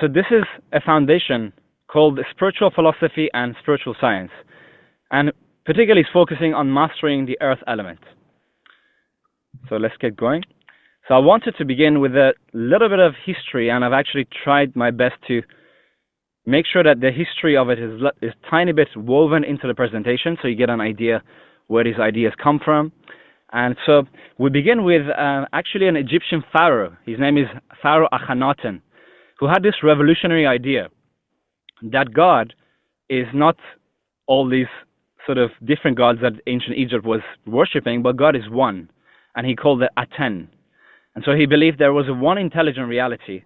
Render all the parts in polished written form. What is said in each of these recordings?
So this is a foundation called spiritual philosophy and spiritual science, and particularly is focusing on mastering the earth element. So let's get going. So I wanted to begin with a little bit of history, and I've actually tried my best to make sure that the history of it is tiny bit woven into the presentation, so you get an idea where these ideas come from. And so we begin with actually an Egyptian pharaoh. His name is Pharaoh Akhenaten, who had this revolutionary idea that God is not all these sort of different gods that ancient Egypt was worshipping, but God is one, and he called it Aten. And so he believed there was a one intelligent reality,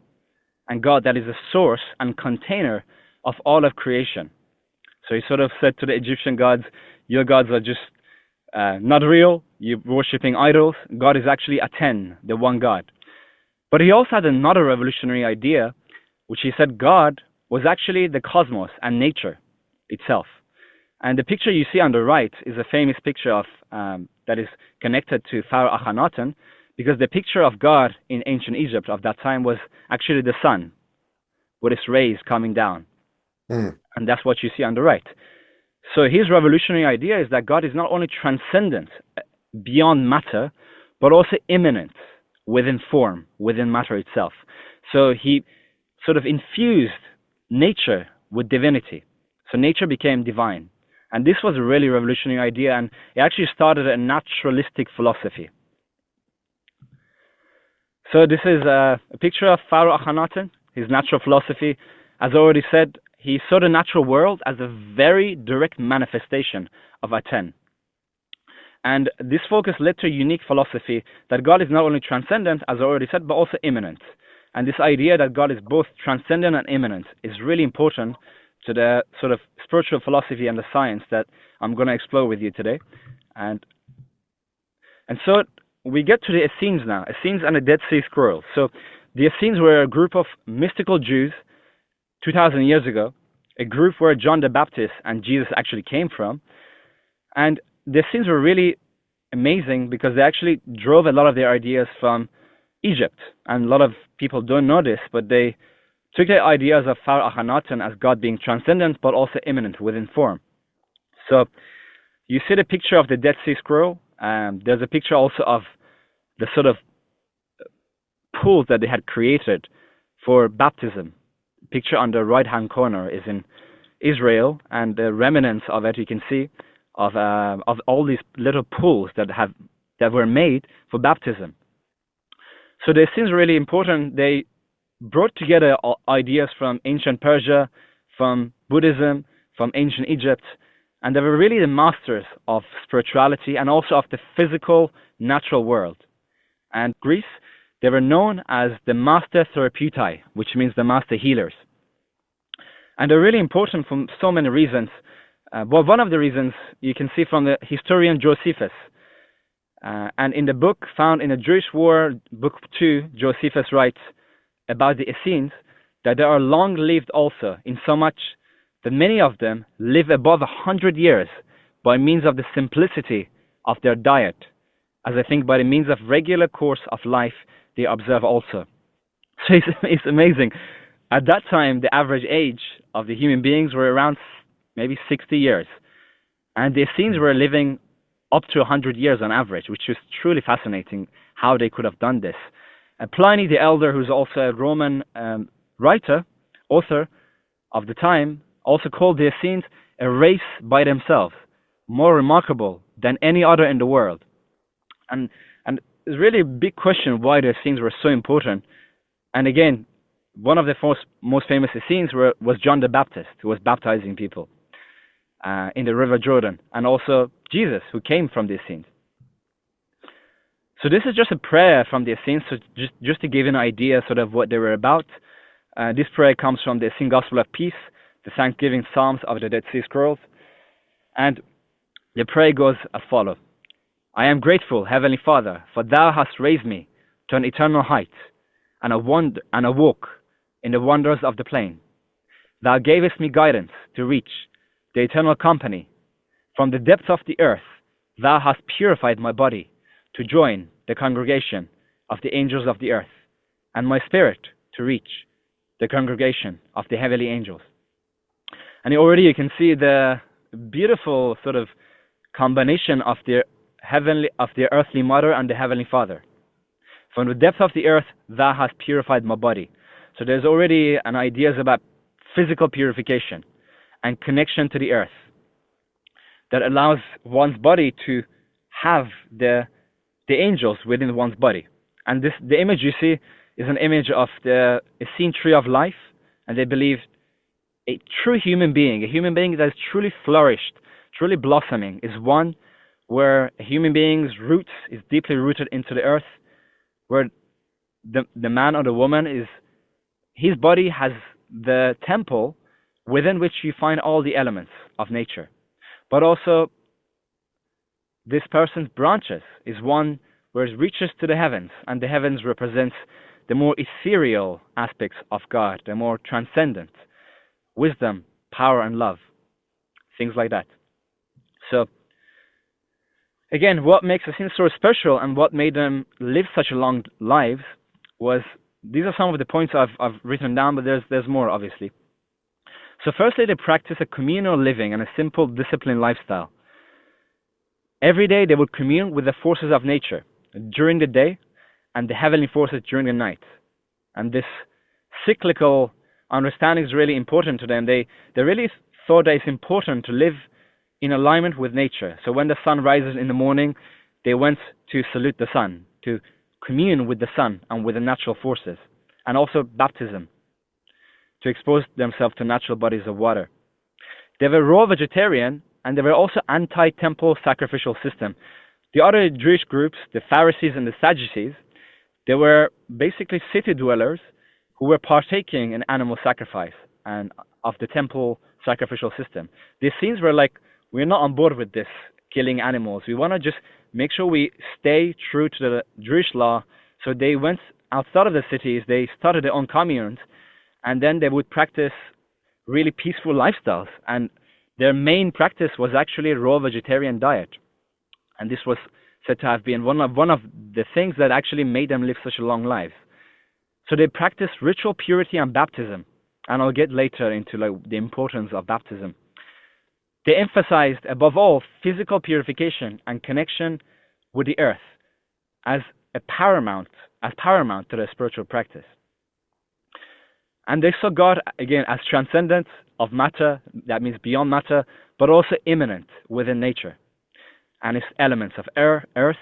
and God that is the source and container of all of creation. So he sort of said to the Egyptian gods, your gods are just not real, you're worshipping idols. God is actually Aten, the one God. But he also had another revolutionary idea, which he said God was actually the cosmos and nature itself. And the picture you see on the right is a famous picture of that is connected to Pharaoh Akhenaten, because the picture of God in ancient Egypt of that time was actually the sun with its rays coming down. And that's what you see on the right. So his revolutionary idea is that God is not only transcendent beyond matter, but also immanent within form, within matter itself. So he sort of infused nature with divinity. So nature became divine. And this was a really revolutionary idea, and it actually started a naturalistic philosophy. So this is a picture of Pharaoh Akhenaten, his natural philosophy. As I already said, he saw the natural world as a very direct manifestation of Aten. And this focus led to a unique philosophy that God is not only transcendent, as I already said, but also immanent. And this idea that God is both transcendent and immanent is really important to the sort of spiritual philosophy and the science that I'm going to explore with you today. And so we get to the Essenes now, Essenes and the Dead Sea Scrolls. So the Essenes were a group of mystical Jews 2,000 years ago, a group where John the Baptist and Jesus actually came from. And the Essenes were really amazing because they actually drove a lot of their ideas from Egypt. And a lot of people don't know this, but they took the ideas of Pharaoh Akhenaten as God being transcendent, but also immanent within form. So you see the picture of the Dead Sea Scroll. There's a picture also of the sort of pools that they had created for baptism. The picture on the right-hand corner is in Israel, and the remnants of it you can see of all these little pools that were made for baptism. So this seems really important. They brought together ideas from ancient Persia, from Buddhism, from ancient Egypt, and they were really the masters of spirituality and also of the physical, natural world. And Greece, they were known as the master therapeutae, which means the master healers. And they're really important for so many reasons. Well, one of the reasons you can see from the historian Josephus. And in the book found in the Jewish War, Book 2, Josephus writes about the Essenes that they are long-lived also, in so much that many of them live above 100 years by means of the simplicity of their diet, as I think by the means of regular course of life they observe also. So it's amazing. At that time, the average age of the human beings were around maybe 60 years. And the Essenes were living up to 100 years on average, which was truly fascinating how they could have done this. Pliny the Elder, who's also a Roman author of the time, also called the Essenes a race by themselves, more remarkable than any other in the world. And it's really a big question why the Essenes were so important. And again, one of the most famous Essenes was John the Baptist, who was baptizing people in the River Jordan, and also Jesus, who came from the Essenes. So this is just a prayer from the Essenes, so just to give you an idea sort of what they were about. This prayer comes from the Essene Gospel of Peace, the Thanksgiving Psalms of the Dead Sea Scrolls. And the prayer goes as follows. I am grateful, Heavenly Father, for Thou hast raised me to an eternal height, and a walk in the wonders of the plain. Thou gavest me guidance to reach the eternal company. From the depths of the earth, Thou hast purified my body to join the congregation of the angels of the earth, and my spirit to reach the congregation of the heavenly angels. And already you can see the beautiful sort of combination of the earthly mother and the heavenly father. From the depth of the earth, thou hast purified my body. So there's already an ideas about physical purification and connection to the earth that allows one's body to have the angels within one's body. And the image you see is an image of the Essene tree of life, and they believe a true human being, a human being that has truly flourished, truly blossoming, is one where a human being's roots is deeply rooted into the earth, where the man or the woman is, his body has the temple within which you find all the elements of nature. But also, this person's branches is one where it reaches to the heavens, and the heavens represents the more ethereal aspects of God, the more transcendent, wisdom, power, and love, things like that. So, again, what makes the Essene so special and what made them live such long lives was, these are some of the points I've written down, but there's more, obviously. So firstly, they practice a communal living and a simple, disciplined lifestyle. Every day they would commune with the forces of nature during the day and the heavenly forces during the night. And this cyclical understanding is really important to them. They really thought that it's important to live in alignment with nature. So when the sun rises in the morning, they went to salute the sun, to commune with the sun and with the natural forces, and also baptism, to expose themselves to natural bodies of water. They were raw vegetarian, and they were also anti-temple sacrificial system. The other Jewish groups, the Pharisees and the Sadducees, they were basically city dwellers who were partaking in animal sacrifice and of the temple sacrificial system. The Essenes were like, we're not on board with this killing animals. We want to just make sure we stay true to the Jewish law. So they went outside of the cities, they started their own communes, and then they would practice really peaceful lifestyles. And their main practice was actually a raw vegetarian diet. And this was said to have been one of the things that actually made them live such a long life. So they practiced ritual purity and baptism. And I'll get later into the importance of baptism. They emphasized, above all, physical purification and connection with the earth as paramount to their spiritual practice. And they saw God, again, as transcendent of matter, that means beyond matter, but also immanent within nature. And its elements of air, earth,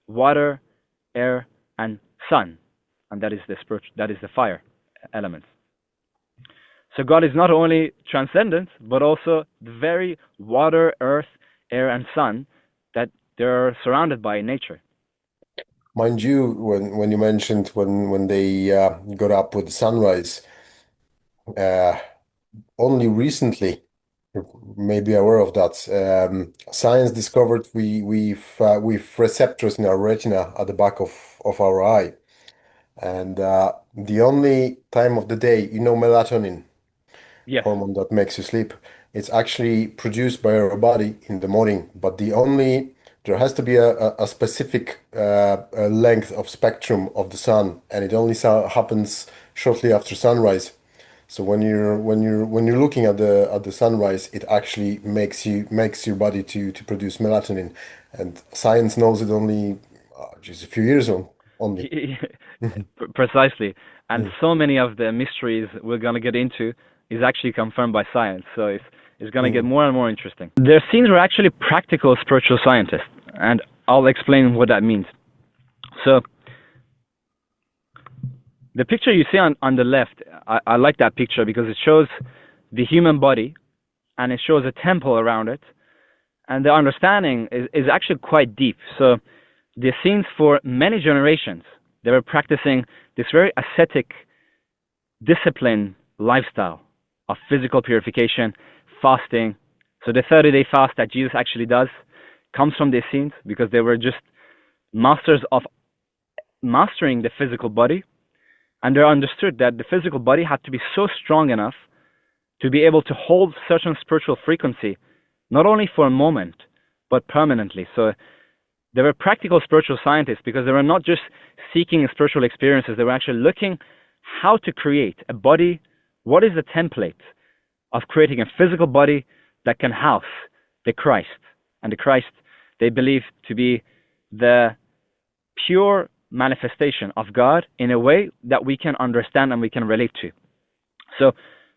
water, air, and sun. And that is the fire elements. So God is not only transcendent, but also the very water, earth, air, and sun that they're surrounded by in nature. Mind you, when you mentioned when they got up with the sunrise, uh, only recently, you may be aware of that. Science discovered we've receptors in our retina at the back of our eye, and the only time of the day, melatonin Yes. hormone that makes you sleep. It's actually produced by our body in the morning, but there has to be a specific length of spectrum of the sun, and it only happens shortly after sunrise. So when you're looking at the sunrise, it actually makes your body to produce melatonin, and science knows it only just a few years on only. Precisely. And Mm, so many of the mysteries we're going to get into is actually confirmed by science. So it's going to get mm. more and more interesting. Their scenes were actually practical spiritual scientists, and I'll explain what that means. So the picture you see on the left, I like that picture because it shows the human body, and it shows a temple around it, and the understanding is actually quite deep. So the scenes for many generations, they were practicing this very ascetic, disciplined lifestyle of physical purification, fasting. So the 30-day fast that Jesus actually does comes from these scenes because they were just masters of mastering the physical body, and they understood that the physical body had to be so strong enough to be able to hold certain spiritual frequency, not only for a moment, but permanently. So they were practical spiritual scientists because they were not just seeking spiritual experiences, they were actually looking how to create a body what is the template of creating a physical body that can house the Christ? And the Christ, they believe to be the pure manifestation of God in a way that we can understand and we can relate to. So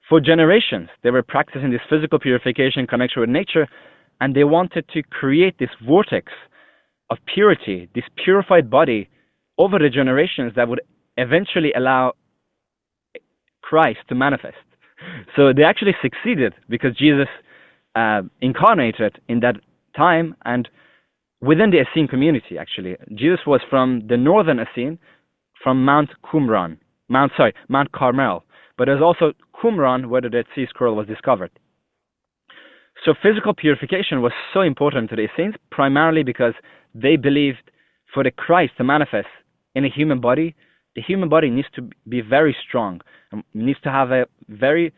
for generations, they were practicing this physical purification connection with nature, and they wanted to create this vortex of purity, this purified body over the generations that would eventually allow Christ to manifest. So they actually succeeded because Jesus incarnated in that time and within the Essene community, actually. Jesus was from the northern Essene, from Mount Carmel. But there's also Qumran, where the Dead Sea Scroll was discovered. So physical purification was so important to the Essenes, primarily because they believed for the Christ to manifest in a human body, the human body needs to be very strong, and needs to have a very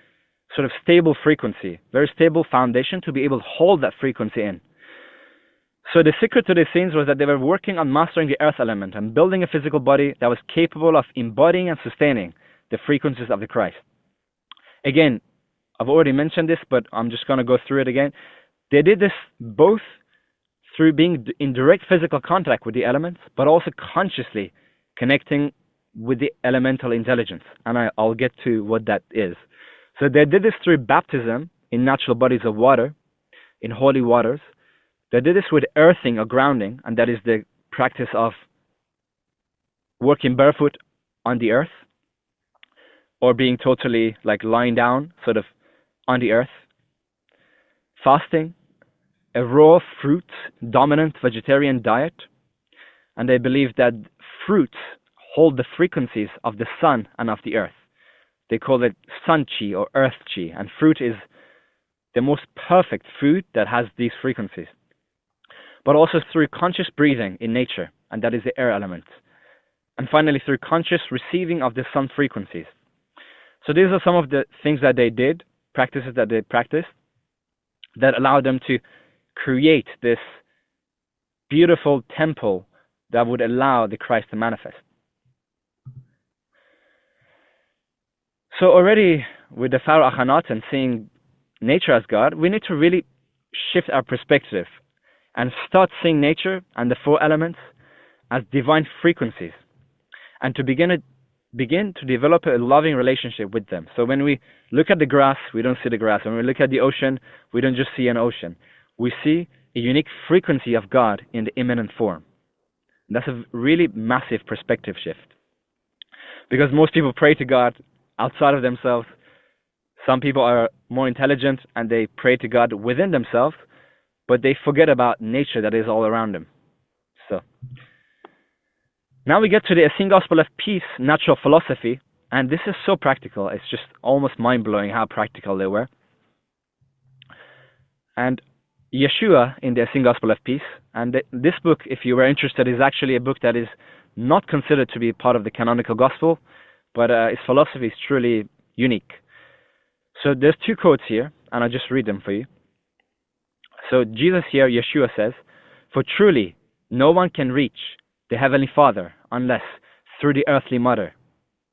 sort of stable frequency, very stable foundation to be able to hold that frequency in. So the secret to the Essenes was that they were working on mastering the earth element and building a physical body that was capable of embodying and sustaining the frequencies of the Christ. Again, I've already mentioned this, but I'm just going to go through it again. They did this both through being in direct physical contact with the elements, but also consciously connecting with the elemental intelligence. And I'll get to what that is. So they did this through baptism in natural bodies of water, in holy waters. They did this with earthing or grounding, and that is the practice of working barefoot on the earth, or being totally like lying down, sort of on the earth. Fasting, a raw fruit dominant vegetarian diet, and they believe that fruits hold the frequencies of the sun and of the earth. They call it sun chi or earth chi, and fruit is the most perfect food that has these frequencies. But also through conscious breathing in nature, and that is the air element. And finally, through conscious receiving of the sun frequencies. So these are some of the things that they did, practices that they practiced, that allowed them to create this beautiful temple that would allow the Christ to manifest. So already with the Pharaoh Akhenaten seeing nature as God, we need to really shift our perspective and start seeing nature and the four elements as divine frequencies, and to begin to develop a loving relationship with them. So when we look at the grass, we don't see the grass. When we look at the ocean, we don't just see an ocean. We see a unique frequency of God in the immanent form. And that's a really massive perspective shift. Because most people pray to God outside of themselves. Some people are more intelligent and they pray to God within themselves, but they forget about nature that is all around them. So now we get to the Essene Gospel of Peace, natural philosophy, and this is so practical. It's just almost mind-blowing how practical they were. And Yeshua in the Essene Gospel of Peace, and this book, if you were interested, is actually a book that is not considered to be part of the canonical gospel, but its philosophy is truly unique. So there's two quotes here, and I'll just read them for you. So Jesus here, Yeshua says, "For truly no one can reach the Heavenly Father unless through the earthly mother,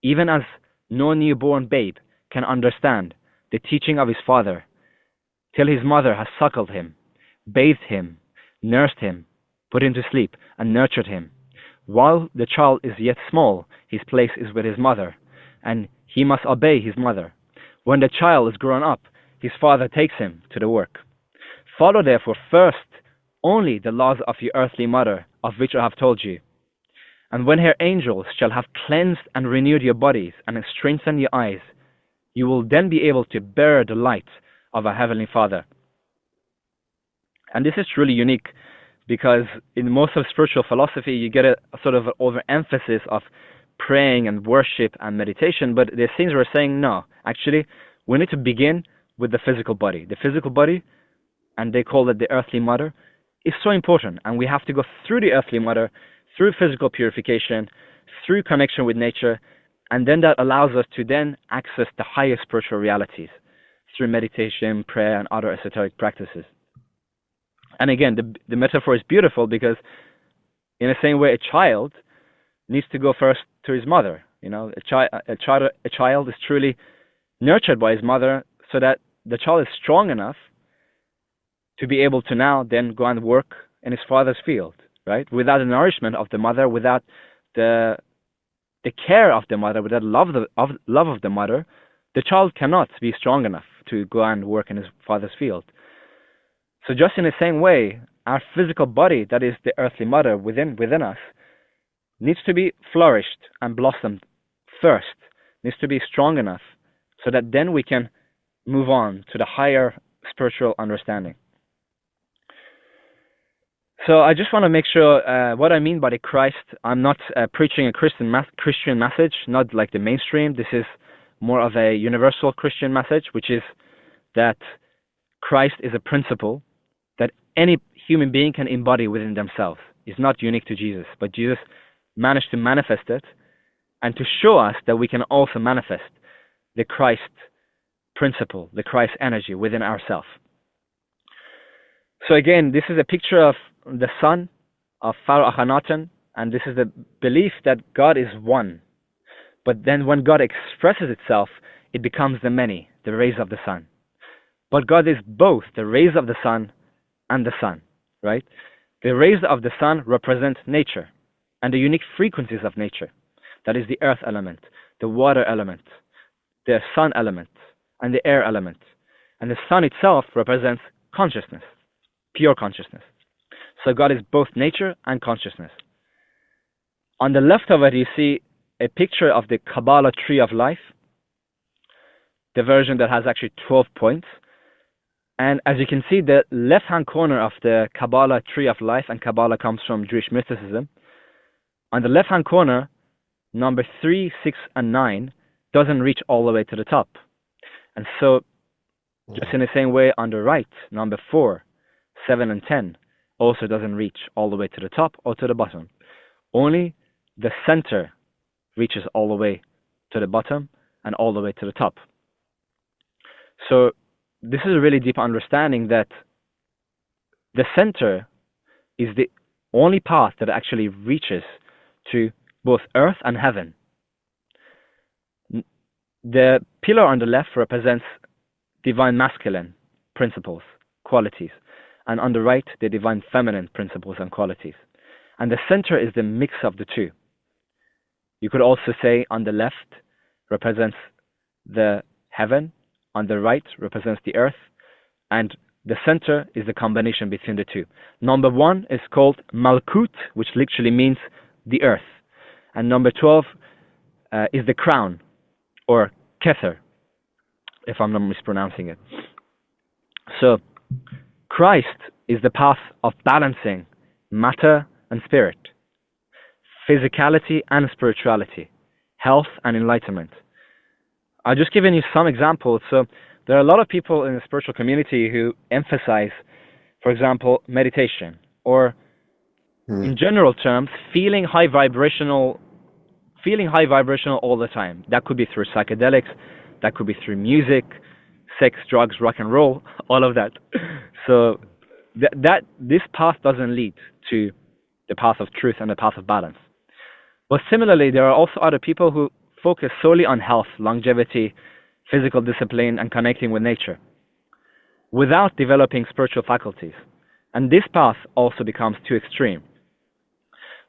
even as no newborn babe can understand the teaching of his father, till his mother has suckled him, bathed him, nursed him, put him to sleep, and nurtured him. While the child is yet small, his place is with his mother, and he must obey his mother. When the child is grown up, his father takes him to the work. Follow therefore first only the laws of your earthly mother, of which I have told you. And when her angels shall have cleansed and renewed your bodies and strengthened your eyes, you will then be able to bear the light of our Heavenly Father." And this is truly unique, because in most of spiritual philosophy, you get a sort of overemphasis of praying and worship and meditation, but the Essenes were saying, no, actually, we need to begin with the physical body. The physical body, and they call it the earthly mother, is so important, and we have to go through the earthly mother, through physical purification, through connection with nature, and then that allows us to then access the higher spiritual realities through meditation, prayer, and other esoteric practices. And again, the metaphor is beautiful, because in the same way a child needs to go first to his mother. You know, a child is truly nurtured by his mother, so that the child is strong enough to be able to now then go and work in his father's field, right? Without the nourishment of the mother, without the the care of the mother, without love of the mother, the child cannot be strong enough to go and work in his father's field. So just in the same way, our physical body, that is the earthly mother within us, needs to be flourished and blossomed first, needs to be strong enough so that then we can move on to the higher spiritual understanding. So I just want to make sure what I mean by the Christ. I'm not preaching a Christian message, not like the mainstream. This is more of a universal Christian message, which is that Christ is a principle that any human being can embody within themselves. It's not unique to Jesus, but Jesus managed to manifest it and to show us that we can also manifest the Christ principle, the Christ energy within ourselves. So again, this is a picture of the sun of Pharaoh Akhenaten, and this is the belief that God is one. But then when God expresses itself, it becomes the many, the rays of the sun. But God is both the rays of the sun and the sun, right? The rays of the sun represent nature and the unique frequencies of nature. That is the earth element, the water element, the sun element, and the air element. And the sun itself represents consciousness, pure consciousness. So God is both nature and consciousness. On the left of it, you see a picture of the Kabbalah tree of life, the version that has actually 12 points. And as you can see, the left-hand corner of the Kabbalah tree of life, and Kabbalah comes from Jewish mysticism, on the left-hand corner, number 3, 6, and 9 doesn't reach all the way to the top. And so, just in the same way, on the right, number 4, 7, and 10 also doesn't reach all the way to the top or to the bottom. Only the center reaches all the way to the bottom and all the way to the top. So this is a really deep understanding that the center is the only path that actually reaches to both earth and heaven. The pillar on the left represents divine masculine principles, qualities, and on the right, the divine feminine principles and qualities. And the center is the mix of the two. You could also say on the left represents the heaven, on the right represents the earth, and the center is the combination between the two. Number 1 is called Malkut, which literally means the earth. And number 12 is the crown, or Kether, if I'm not mispronouncing it. So, Christ is the path of balancing matter and spirit, physicality and spirituality, health and enlightenment. I've just given you some examples. So there are a lot of people in the spiritual community who emphasize, for example, meditation, or in general terms, feeling high vibrational all the time. That could be through psychedelics, that could be through music, sex, drugs, rock and roll, all of that. So this path doesn't lead to the path of truth and the path of balance. But similarly, there are also other people who focus solely on health, longevity, physical discipline, and connecting with nature, without developing spiritual faculties. And this path also becomes too extreme.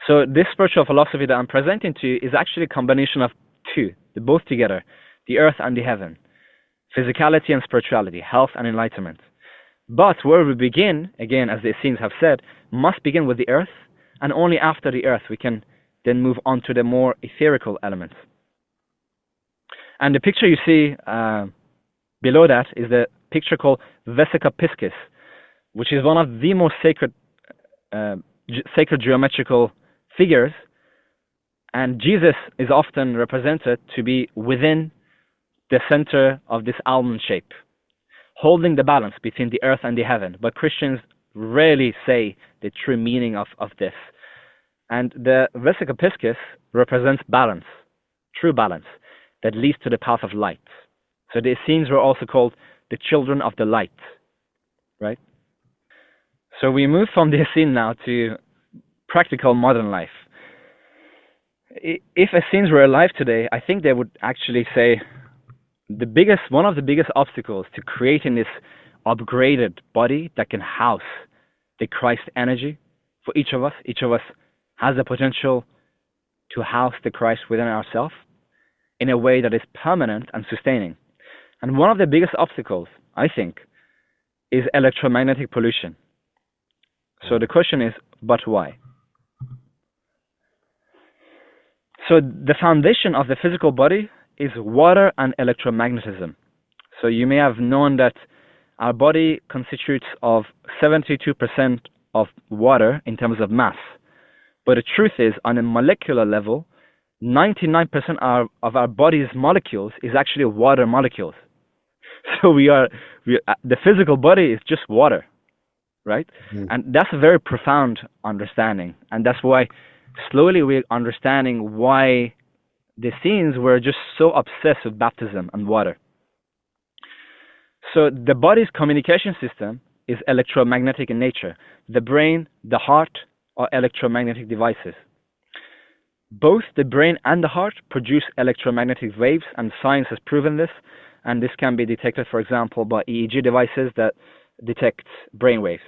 So this spiritual philosophy that I'm presenting to you is actually a combination of two, both together, the earth and the heaven, physicality and spirituality, health and enlightenment. But where we begin, again, as the Essenes have said, must begin with the earth, and only after the earth we can then move on to the more etherical elements. And the picture you see below that is the picture called Vesica Piscis, which is one of the most sacred geometrical figures, and Jesus is often represented to be within the center of this almond shape, holding the balance between the earth and the heaven. But Christians rarely say the true meaning of this. And the Vesica Piscis represents balance, true balance, that leads to the path of light. So the Essenes were also called the children of the light, right? So we move from the Essene now to practical modern life. If Essenes were alive today, I think they would actually say one of the biggest obstacles to creating this upgraded body that can house the Christ energy for each of us has the potential to house the Christ within ourselves in a way that is permanent and sustaining. And one of the biggest obstacles, I think, is electromagnetic pollution. So the question is, but why? So the foundation of the physical body is water and electromagnetism. So you may have known that our body constitutes of 72% of water in terms of mass. But the truth is, on a molecular level, 99% of our body's molecules is actually water molecules. So the physical body is just water, right? And that's a very profound understanding. And that's why slowly we're understanding why the Essenes were just so obsessed with baptism and water. So the body's communication system is electromagnetic in nature. The brain, the heart are electromagnetic devices. Both the brain and the heart produce electromagnetic waves, and science has proven this. And this can be detected, for example, by EEG devices that detect brain waves.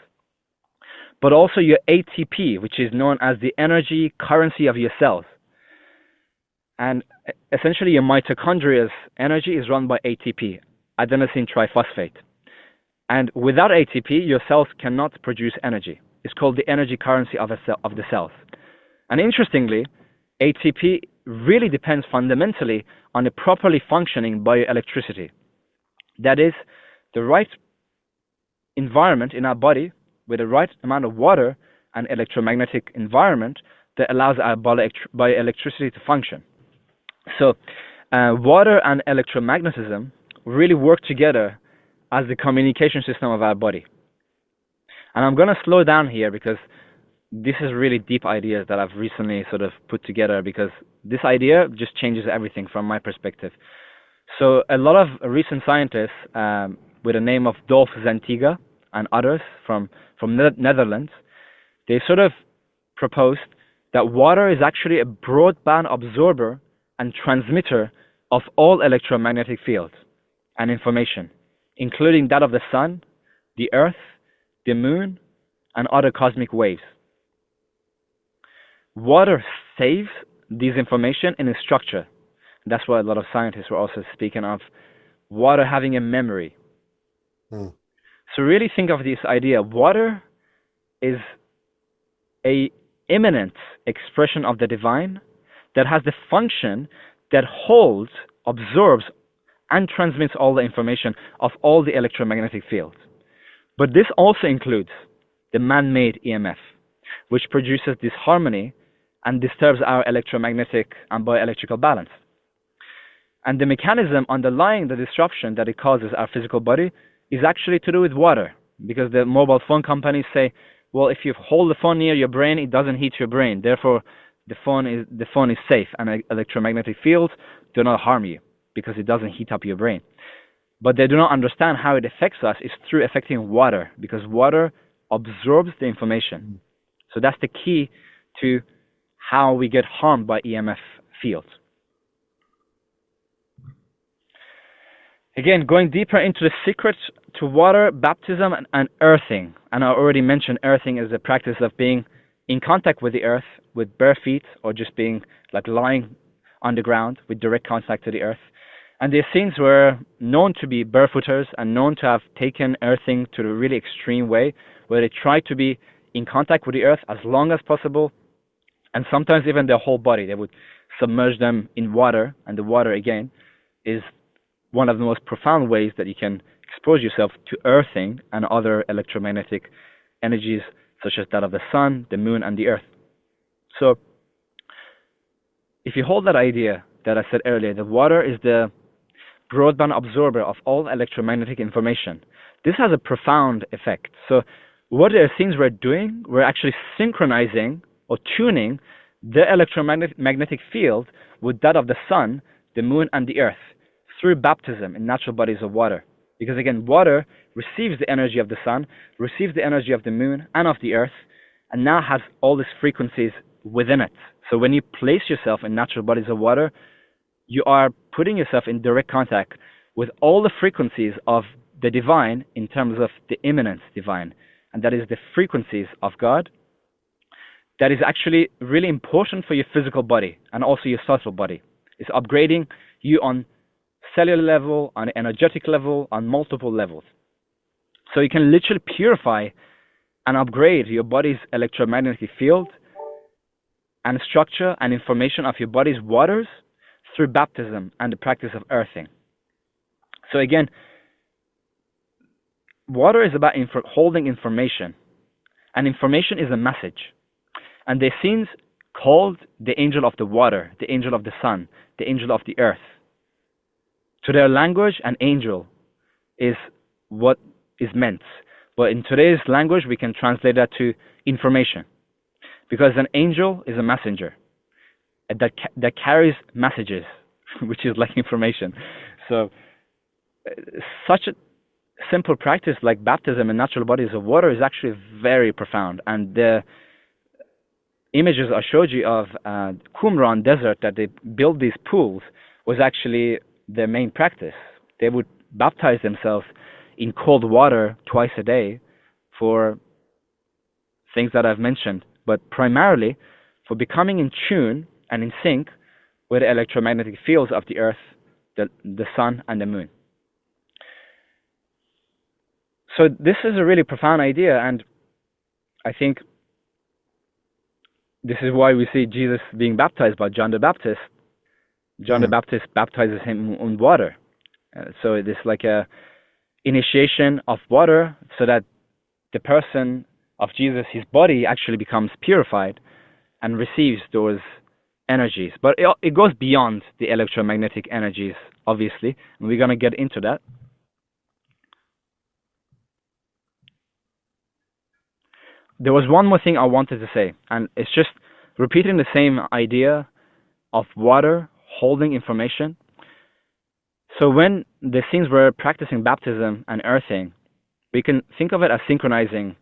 But also your ATP, which is known as the energy currency of your cells. And essentially your mitochondria's energy is run by ATP, adenosine triphosphate. And without ATP, your cells cannot produce energy. It's called the energy currency of the cells. And interestingly, ATP really depends fundamentally on a properly functioning bioelectricity. That is, the right environment in our body with the right amount of water and electromagnetic environment that allows our bioelectricity to function. So water and electromagnetism really work together as the communication system of our body. And I'm going to slow down here because this is really deep ideas that I've recently sort of put together, because this idea just changes everything from my perspective. So a lot of recent scientists with the name of Dolf Zentiga and others from Netherlands, they sort of proposed that water is actually a broadband absorber and transmitter of all electromagnetic fields and information, including that of the sun, the earth, the moon, and other cosmic waves. Water saves this information in its structure. That's why a lot of scientists were also speaking of water having a memory. So really think of this idea. Water is a immanent expression of the divine that has the function that holds, absorbs, and transmits all the information of all the electromagnetic fields. But this also includes the man-made EMF, which produces disharmony and disturbs our electromagnetic and bioelectrical balance. And the mechanism underlying the disruption that it causes our physical body is actually to do with water, because the mobile phone companies say, well, if you hold the phone near your brain, it doesn't heat your brain. Therefore, the phone is safe, and electromagnetic fields do not harm you because it doesn't heat up your brain. But they do not understand how it affects us is through affecting water, because water absorbs the information. So that's the key to how we get harmed by EMF fields. Again, going deeper into the secret to water, baptism, and earthing. And I already mentioned earthing is the practice of being in contact with the earth with bare feet, or just being like lying on the ground with direct contact to the earth. And the Essenes were known to be barefooters and known to have taken earthing to the really extreme way, where they tried to be in contact with the earth as long as possible, and sometimes even their whole body. They would submerge them in water, and the water, again, is one of the most profound ways that you can expose yourself to earthing and other electromagnetic energies, such as that of the sun, the moon, and the earth. So, if you hold that idea that I said earlier, that water is the broadband absorber of all electromagnetic information, this has a profound effect. So, what the Essenes were doing, were actually synchronizing or tuning the electromagnetic field with that of the sun, the moon, and the earth through baptism in natural bodies of water. Because again, water receives the energy of the sun, receives the energy of the moon and of the earth, and now has all these frequencies within it. So when you place yourself in natural bodies of water, you are putting yourself in direct contact with all the frequencies of the divine in terms of the immanence divine, and that is the frequencies of God, that is actually really important for your physical body and also your subtle body. It's upgrading you on cellular level, on energetic level, on multiple levels. So you can literally purify and upgrade your body's electromagnetic field and structure and information of your body's waters through baptism and the practice of earthing. So again, water is about holding information, and information is a message. And the Essenes called the angel of the water, the angel of the sun, the angel of the earth. To their language, an angel is what is meant. But in today's language, we can translate that to information. Because an angel is a messenger that carries messages, which is like information. So such a simple practice like baptism in natural bodies of water is actually very profound. And the images I showed you of Qumran desert that they built these pools was actually their main practice. They would baptize themselves in cold water twice a day for things that I've mentioned, but primarily for becoming in tune and in sync with the electromagnetic fields of the earth, the sun, and the moon. So this is a really profound idea, and I think this is why we see Jesus being baptized by John the Baptist. John the Baptist baptizes him in water. So it is like a initiation of water so that the person of Jesus, his body, actually becomes purified and receives those energies. But it goes beyond the electromagnetic energies, obviously, and we're going to get into that. There was one more thing I wanted to say, and it's just repeating the same idea of water holding information. So when the Essenes were practicing baptism and earthing, we can think of it as synchronizing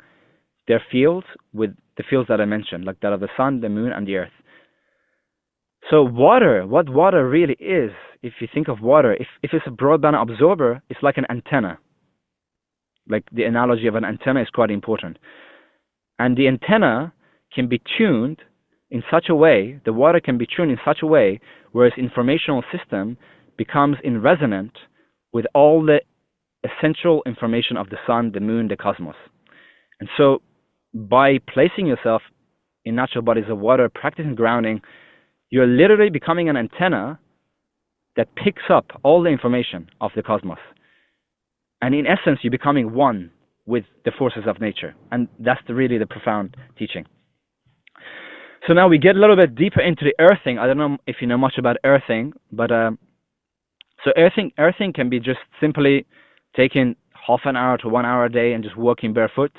their fields with the fields that I mentioned, like that of the sun, the moon, and the earth. So water, what water really is, if you think of water, if it's a broadband absorber, it's like an antenna. Like the analogy of an antenna is quite important. And the antenna can be tuned in such a way, the water can be tuned in such a way where its informational system becomes in resonance with all the essential information of the sun, the moon, the cosmos. And so by placing yourself in natural bodies of water, practicing grounding, you're literally becoming an antenna that picks up all the information of the cosmos. And in essence, you're becoming one with the forces of nature. And that's really the profound teaching. So now we get a little bit deeper into the earthing. I don't know if you know much about earthing, but so earthing can be just simply taking half an hour to 1 hour a day and just walking barefoot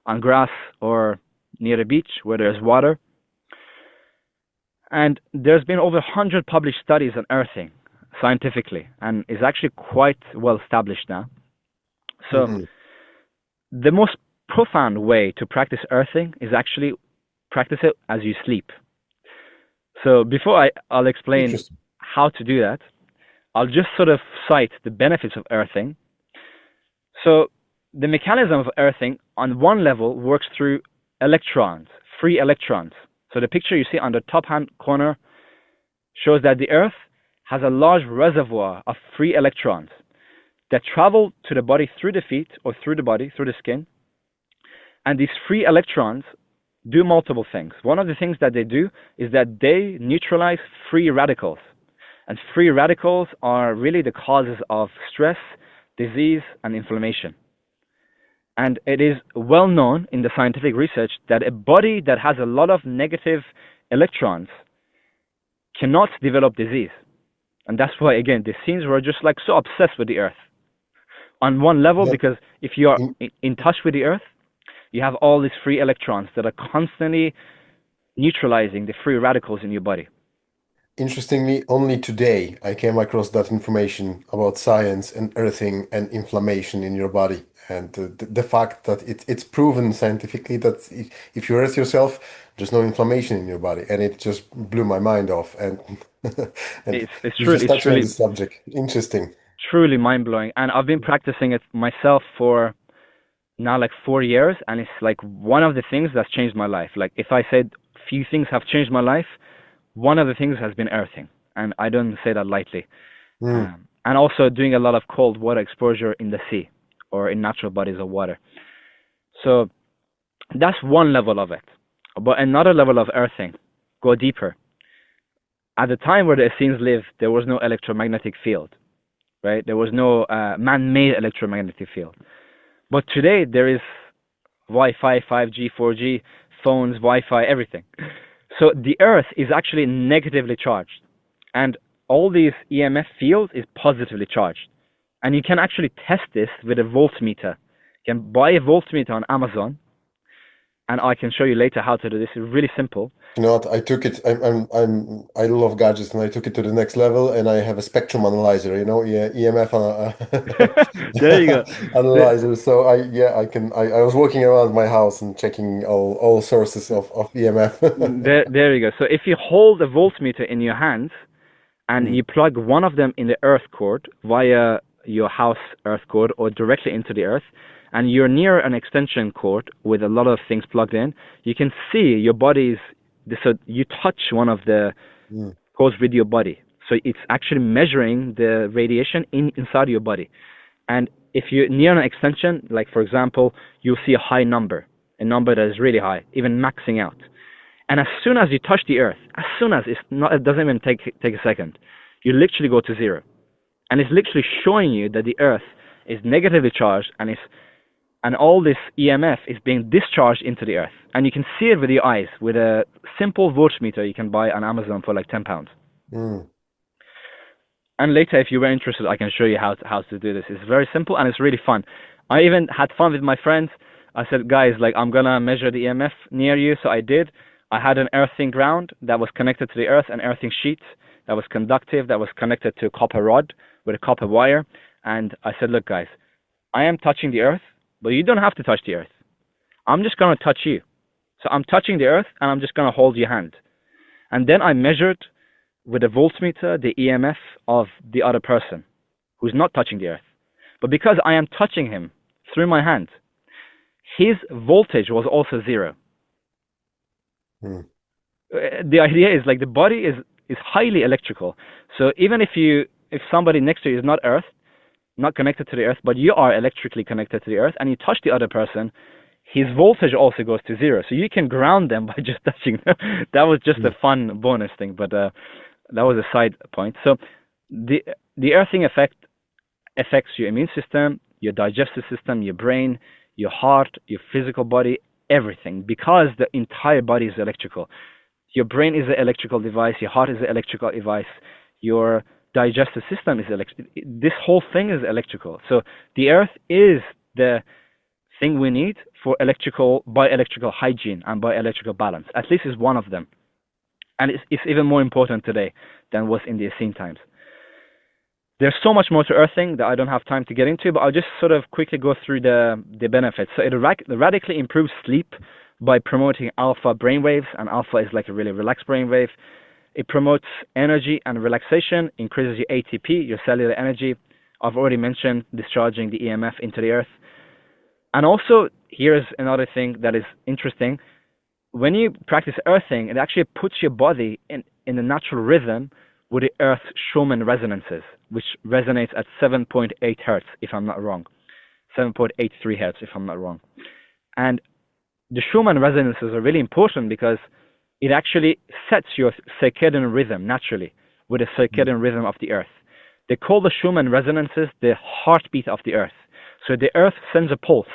on grass or near the beach where there's water. And there's been over 100 published studies on earthing scientifically, and is actually quite well established now. So the most profound way to practice earthing is actually practice it as you sleep. So before I'll explain how to do that, I'll just sort of cite the benefits of earthing. So the mechanism of earthing on one level works through electrons, free electrons. So the picture you see on the top hand corner shows that the earth has a large reservoir of free electrons that travel to the body through the feet or through the body, through the skin. And these free electrons do multiple things. One of the things that they do is that they neutralize free radicals. And free radicals are really the causes of stress, disease, and inflammation. And it is well known in the scientific research that a body that has a lot of negative electrons cannot develop disease. And that's why, again, the Essenes were just like so obsessed with the earth. On one level, because if you are in touch with the earth, you have all these free electrons that are constantly neutralizing the free radicals in your body. Interestingly, only today I came across that information about science and earthing and inflammation in your body. And the fact that it's proven scientifically that if you earth yourself, there's no inflammation in your body. And it just blew my mind off. And, and It's you're truly, just it's touching on truly, this subject. Interesting. truly mind blowing. And I've been practicing it myself for now like 4 years, and it's like one of the things that's changed my life. Like if I said few things have changed my life, one of the things has been earthing, and I don't say that lightly. Mm. And also doing a lot of cold water exposure in the sea or in natural bodies of water. So that's one level of it. But another level of earthing, go deeper. At the time where the Essenes lived, there was no electromagnetic field, right? There was no man-made electromagnetic field. But today there is Wi-Fi, 5G, 4G, phones, Wi-Fi, everything. So the Earth is actually negatively charged, and all these EMF fields is positively charged. And you can actually test this with a voltmeter. You can buy a voltmeter on Amazon, and I can show you later how to do this. It's really simple. You know what? I took it. I love gadgets, and I took it to the next level. And I have a spectrum analyzer. You know, yeah, EMF There you go. The, analyzer. So yeah, I was walking around my house and checking all sources of EMF. there you go. So if you hold a voltmeter in your hands and Mm, you plug one of them in the earth cord via your house earth cord or directly into the earth, and you're near an extension cord with a lot of things plugged in, you can see your body's. So you touch one of the mm, cords with your body. So it's actually measuring the radiation inside your body. And if you're near an extension, like for example, you'll see a number that is really high, even maxing out. And as soon as you touch the earth, as soon as it doesn't even take a second, you literally go to zero. And it's literally showing you that the earth is negatively charged, and all this EMF is being discharged into the earth. And you can see it with your eyes with a simple voltmeter you can buy on Amazon for like £10. mm. And later, if you were interested, I can show you how to do this. It's very simple and it's really fun. I even had fun with my friends. I said, guys, like I'm gonna measure the EMF near you. So I did. I had an earthing ground that was connected to the earth, an earthing sheet that was conductive, that was connected to a copper rod with a copper wire. And I said, look, guys, I am touching the earth, but you don't have to touch the earth. I'm just gonna touch you. So I'm touching the earth and I'm just gonna hold your hand. And then I measured with a voltmeter the EMF of the other person who's not touching the earth. But because I am touching him through my hand, his voltage was also zero. Mm. The idea is like the body is highly electrical. So even if somebody next to you is not earth, not connected to the earth, but you are electrically connected to the earth and you touch the other person, his voltage also goes to zero. So you can ground them by just touching them. That was just a Mm. fun bonus thing, but that was a side point. So the earthing effect affects your immune system, your digestive system, your brain, your heart, your physical body, everything, because the entire body is electrical. Your brain is an electrical device, your heart is an electrical device, your digestive system is electrical. This whole thing is electrical. So the earth is the thing we need for bioelectrical hygiene and bioelectrical balance. At least is one of them. And it's even more important today than was in the Essene times. There's so much more to earthing that I don't have time to get into, but I'll just sort of quickly go through the benefits. So it radically improves sleep by promoting alpha brainwaves, and alpha is like a really relaxed brainwave. It promotes energy and relaxation, increases your ATP, your cellular energy. I've already mentioned discharging the EMF into the earth. And also, here's another thing that is interesting. When you practice earthing, it actually puts your body in a natural rhythm with the Earth's Schumann resonances, which resonates at 7.8 hertz, if I'm not wrong. 7.83 hertz, if I'm not wrong. And the Schumann resonances are really important because it actually sets your circadian rhythm naturally with the circadian rhythm of the Earth. They call the Schumann resonances the heartbeat of the Earth. So the Earth sends a pulse.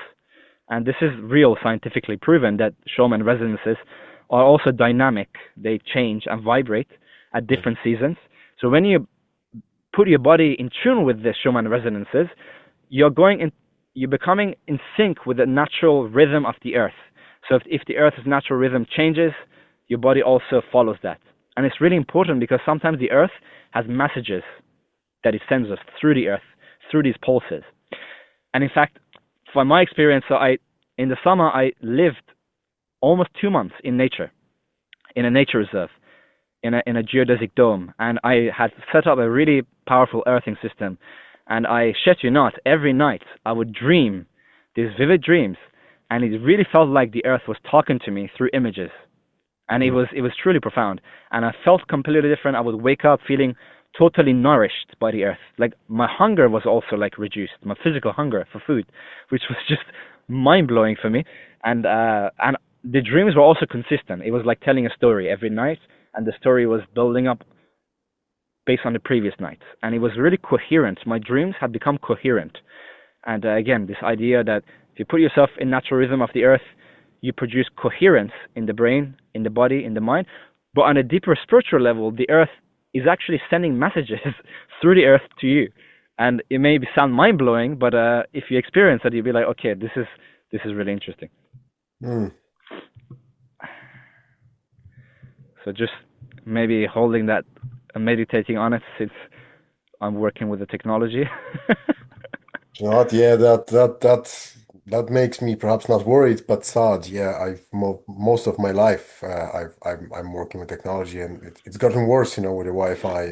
And this is real scientifically proven that Schumann resonances are also dynamic. They change and vibrate at different seasons. So when you put your body in tune with the Schumann resonances, you're becoming in sync with the natural rhythm of the Earth. So if the Earth's natural rhythm changes, your body also follows that. And it's really important because sometimes the Earth has messages that it sends us through the Earth, through these pulses. And in fact, from my experience, in the summer, I lived almost 2 months in nature, in a nature reserve, in a geodesic dome. And I had set up a really powerful earthing system. And I shit you not, every night I would dream these vivid dreams, and it really felt like the earth was talking to me through images. And Mm. it was truly profound. And I felt completely different. I would wake up feeling totally nourished by the earth. Like my hunger was also like reduced, my physical hunger for food, which was just mind blowing for me. And the dreams were also consistent. It was like telling a story every night, and the story was building up based on the previous night, and it was really coherent. My dreams had become coherent, and again, this idea that if you put yourself in natural rhythm of the earth, you produce coherence in the brain, in the body, in the mind. But on a deeper spiritual level, the earth is actually sending messages through the earth to you, and it may sound mind blowing, but if you experience it, you'll be like, okay, this is really interesting. Mm. So just maybe holding that and meditating on it since I'm working with the technology. You know what? Yeah, that makes me perhaps not worried, but sad. Yeah, I've mo most of my life I'm working with technology, and it's gotten worse, with the Wi-Fi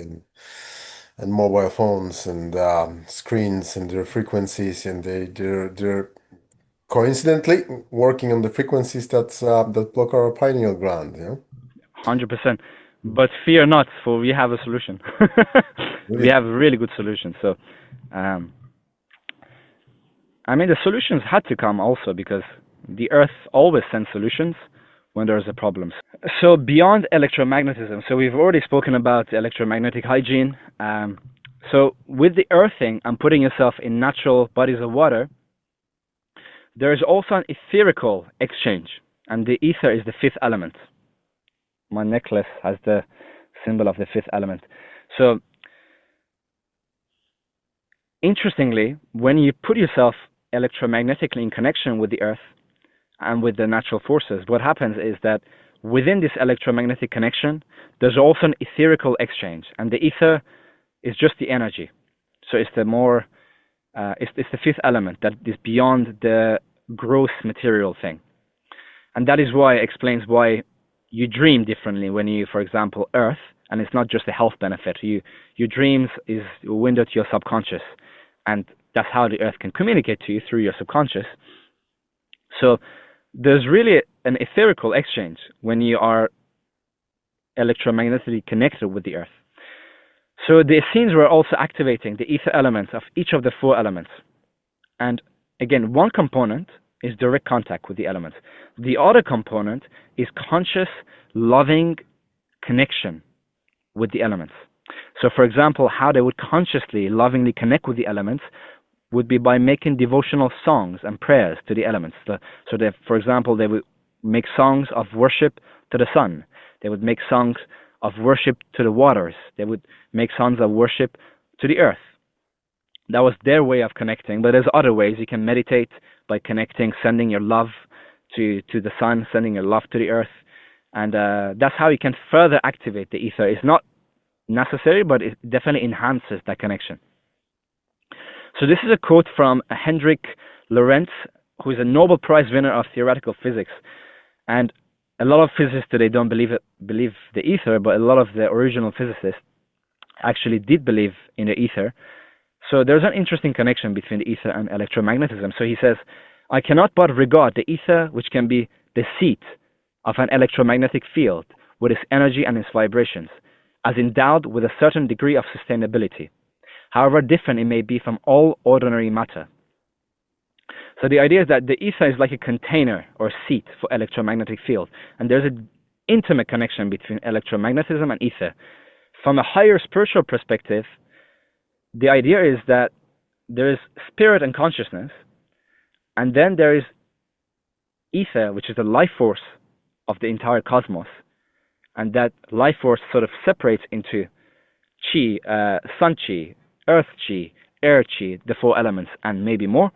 and mobile phones and screens and their frequencies, and they're coincidentally working on the frequencies that block our pineal gland. 100%. But fear not, for we have a solution. We Really. have a really good solution. So, um, I mean, the solutions had to come also because the Earth always sends solutions when there's a problem. So, beyond electromagnetism, so we've already spoken about electromagnetic hygiene. So, with the earthing and putting yourself in natural bodies of water, there is also an etherical exchange, and the ether is the fifth element. My necklace has the symbol of the fifth element. So, interestingly, when you put yourself electromagnetically in connection with the earth and with the natural forces, what happens is that within this electromagnetic connection, there's also an etherical exchange, and the ether is just the energy. So it's the more, it's the fifth element that is beyond the gross material thing, and that is why it explains why you dream differently when you, for example, earth, and it's not just a health benefit. Your dreams is a window to your subconscious, and that's how the earth can communicate to you through your subconscious. So there's really an etherical exchange when you are electromagnetically connected with the earth. So the Essenes were also activating the ether elements of each of the four elements. And again, one component is direct contact with the elements. The other component is conscious, loving connection with the elements. So, for example, how they would consciously, lovingly connect with the elements would be by making devotional songs and prayers to the elements. So, they, for example, they would make songs of worship to the sun. They would make songs of worship to the waters. They would make songs of worship to the earth. That was their way of connecting. But there's other ways. You can meditate by connecting, sending your love to the sun, sending your love to the earth. And that's how you can further activate the ether. It's not necessary, but it definitely enhances that connection. So this is a quote from Hendrik Lorentz, who is a Nobel Prize winner of theoretical physics. And a lot of physicists today don't believe the ether, but a lot of the original physicists actually did believe in the ether. So there's an interesting connection between the ether and electromagnetism. So he says, I cannot but regard the ether, which can be the seat of an electromagnetic field with its energy and its vibrations, as endowed with a certain degree of sustainability, however different it may be from all ordinary matter. So the idea is that the ether is like a container or seat for electromagnetic field, and there's an intimate connection between electromagnetism and ether. From a higher spiritual perspective, the idea is that there is spirit and consciousness, and then there is ether, which is the life force of the entire cosmos, and that life force sort of separates into chi, sun chi, earth chi, air chi, the four elements, and maybe more.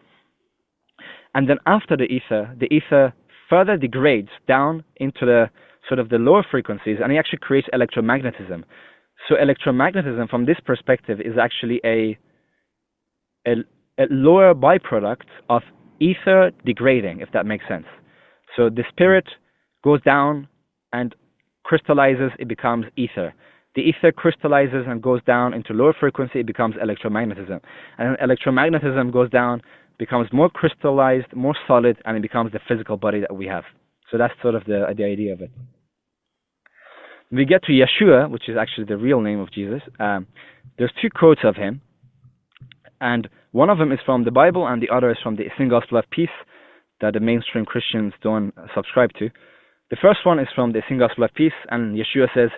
And then after the ether further degrades down into the sort of the lower frequencies, and it actually creates electromagnetism. So electromagnetism, from this perspective, is actually a lower byproduct of ether degrading, if that makes sense. So the spirit goes down and crystallizes, it becomes ether. The ether crystallizes and goes down into lower frequency, it becomes electromagnetism. And electromagnetism goes down, becomes more crystallized, more solid, and it becomes the physical body that we have. So that's sort of the idea of it. We get to Yeshua, which is actually the real name of Jesus. There's two quotes of him, and one of them is from the Bible, and the other is from the Essene Gospel of Peace that the mainstream Christians don't subscribe to. The first one is from the Essene Gospel of Peace, and Yeshua says,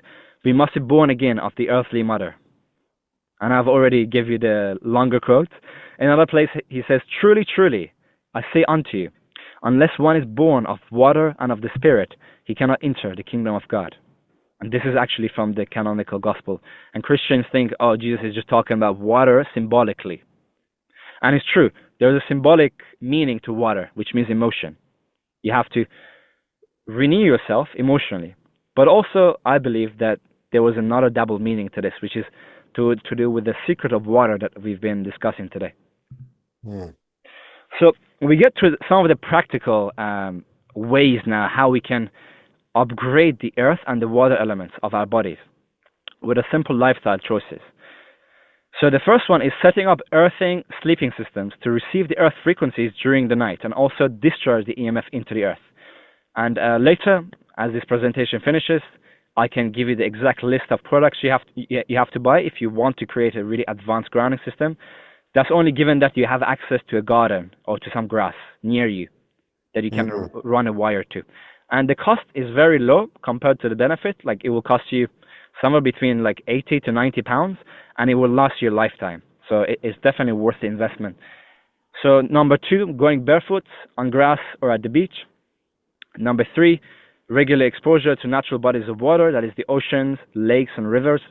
"We must be born again of the earthly mother." And I've already give you the longer quote. In another place, he says, "Truly, truly, I say unto you, unless one is born of water and of the Spirit, he cannot enter the kingdom of God." And this is actually from the canonical gospel. And Christians think, oh, Jesus is just talking about water symbolically. And it's true. There's a symbolic meaning to water, which means emotion. You have to renew yourself emotionally. But also, I believe that there was another double meaning to this, which is to do with the secret of water that we've been discussing today. So we get to some of the practical ways now how we can upgrade the earth and the water elements of our bodies with a simple lifestyle choices. So the first one is setting up earthing sleeping systems to receive the earth frequencies during the night and also discharge the EMF into the earth. And later, as this presentation finishes, I can give you the exact list of products you have to buy if you want to create a really advanced grounding system. That's only given that you have access to a garden or to some grass near you that you can run a wire to. And the cost is very low compared to the benefit. Like, it will cost you somewhere between like 80 to 90 pounds, and it will last you a lifetime. So it's definitely worth the investment. So number 2, going barefoot on grass or at the beach. Number 3, regular exposure to natural bodies of water, that is the oceans, lakes, and rivers.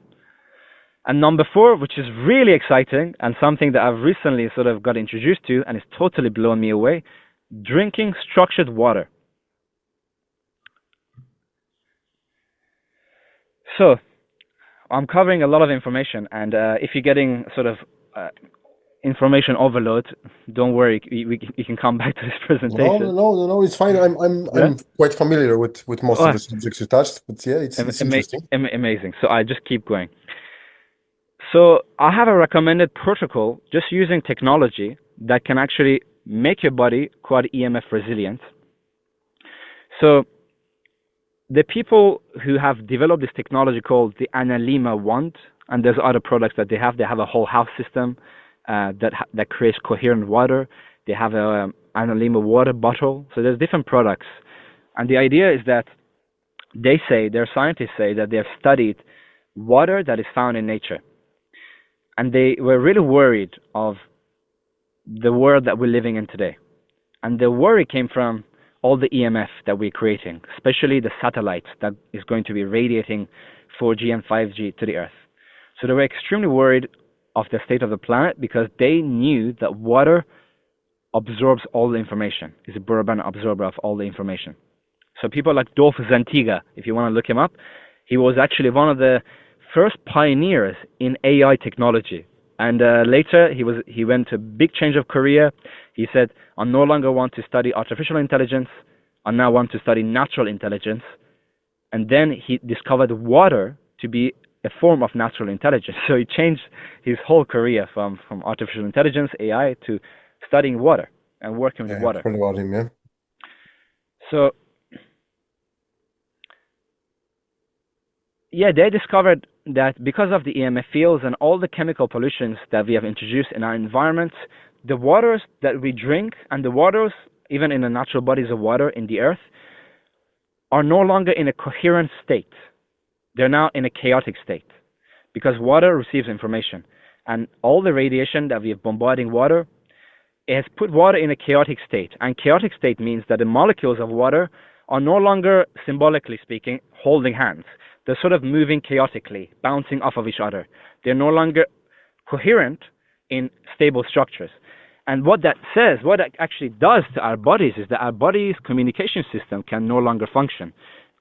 And number 4, which is really exciting and something that I've recently sort of got introduced to and it's totally blown me away, drinking structured water. So I'm covering a lot of information, and if you're getting sort of information overload, don't worry, you can come back to this presentation. No, it's fine. I'm quite familiar with most of the subjects you touched, but yeah, it's interesting. Amazing. So I just keep going. So I have a recommended protocol just using technology that can actually make your body quad EMF resilient. So the people who have developed this technology called the Analima wand, and there's other products that they have a whole house system that creates coherent water. They have a Analima water bottle. So there's different products. And the idea is that their scientists say that they have studied water that is found in nature. And they were really worried of the world that we're living in today. And the worry came from all the EMF that we're creating, especially the satellites that is going to be radiating 4G and 5G to the Earth. So they were extremely worried of the state of the planet because they knew that water absorbs all the information, is a broadband absorber of all the information. So people like Dolph Zantiga, if you want to look him up, he was actually one of the first pioneers in AI technology. And later, he went to a big change of career. He said, I no longer want to study artificial intelligence. I now want to study natural intelligence. And then he discovered water to be a form of natural intelligence. So he changed his whole career from artificial intelligence, AI, to studying water and working with water. I've heard about him, yeah. So, yeah, they discovered that because of the EMF fields and all the chemical pollutions that we have introduced in our environment, the waters that we drink and the waters, even in the natural bodies of water in the earth, are no longer in a coherent state. They're now in a chaotic state because water receives information. And all the radiation that we are bombarding water, it has put water in a chaotic state. And chaotic state means that the molecules of water are no longer, symbolically speaking, holding hands. They're sort of moving chaotically, bouncing off of each other. They're no longer coherent in stable structures. And what that says, what that actually does to our bodies is that our body's communication system can no longer function.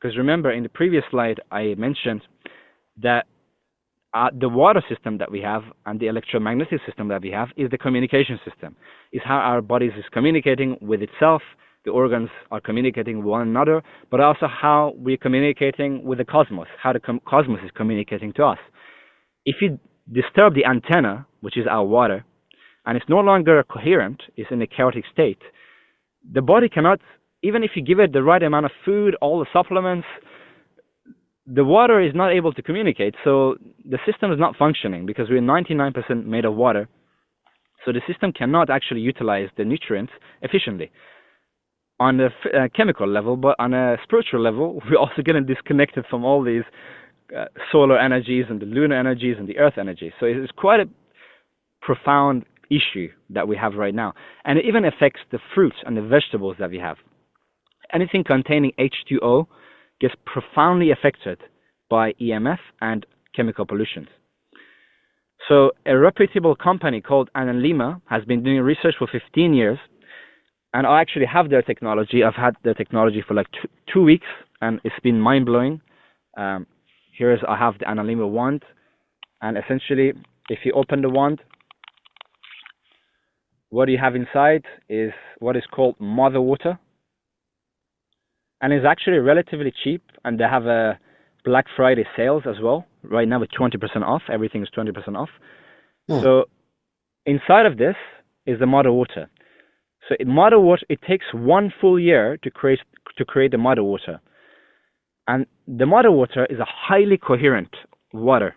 Because remember, in the previous slide, I mentioned that the water system that we have and the electromagnetic system that we have is the communication system. Is how our bodies is communicating with itself the organs are communicating with one another, but also how we're communicating with the cosmos, how the cosmos is communicating to us. If you disturb the antenna, which is our water, and it's no longer coherent, it's in a chaotic state, the body cannot, even if you give it the right amount of food, all the supplements, the water is not able to communicate. So the system is not functioning because we're 99% made of water. So the system cannot actually utilize the nutrients efficiently on the chemical level, but on a spiritual level, we're also getting disconnected from all these solar energies and the lunar energies and the earth energies. So it's quite a profound issue that we have right now. And it even affects the fruits and the vegetables that we have. Anything containing H2O gets profoundly affected by EMF and chemical pollutions. So a reputable company called Ali-Reza has been doing research for 15 years, and I actually have their technology. I've had their technology for like 2 weeks, and it's been mind-blowing. I have the Ali-Reza wand, and essentially, if you open the wand, what you have inside is what is called mother water, and it's actually relatively cheap, and they have a Black Friday sales as well. Right now with 20% off, everything is 20% off. So inside of this is the mother water. So in mother water, it takes 1 full year to create the mother water. And the mother water is a highly coherent water.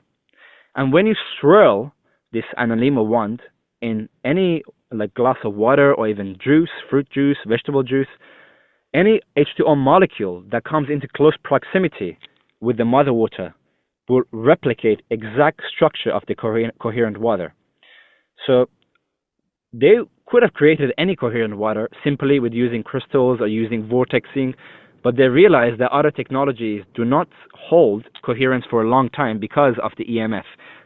And when you swirl this Ali-Reza wand in any like glass of water or even juice, fruit juice, vegetable juice, any H2O molecule that comes into close proximity with the mother water will replicate exact structure of the coherent water. So they could have created any coherent water simply with using crystals or using vortexing, but they realized that other technologies do not hold coherence for a long time because of the EMF.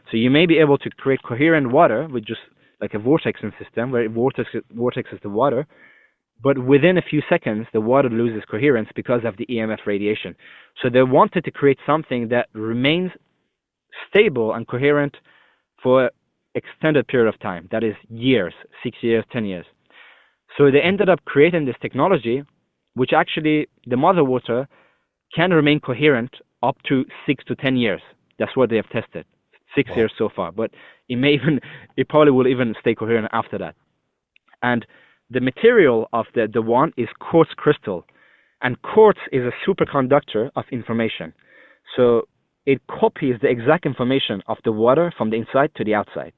So you may be able to create coherent water with just like a vortexing system where it vortexes the water, but within a few seconds, the water loses coherence because of the EMF radiation. So they wanted to create something that remains stable and coherent for an extended period of time. That is years, 6 years, 10 years. So they ended up creating this technology, which actually the mother water can remain coherent up to 6 to 10 years. That's what they have tested. 6 years so far, but it probably will even stay coherent after that. And the material of the wand is quartz crystal, and quartz is a superconductor of information. So it copies the exact information of the water from the inside to the outside.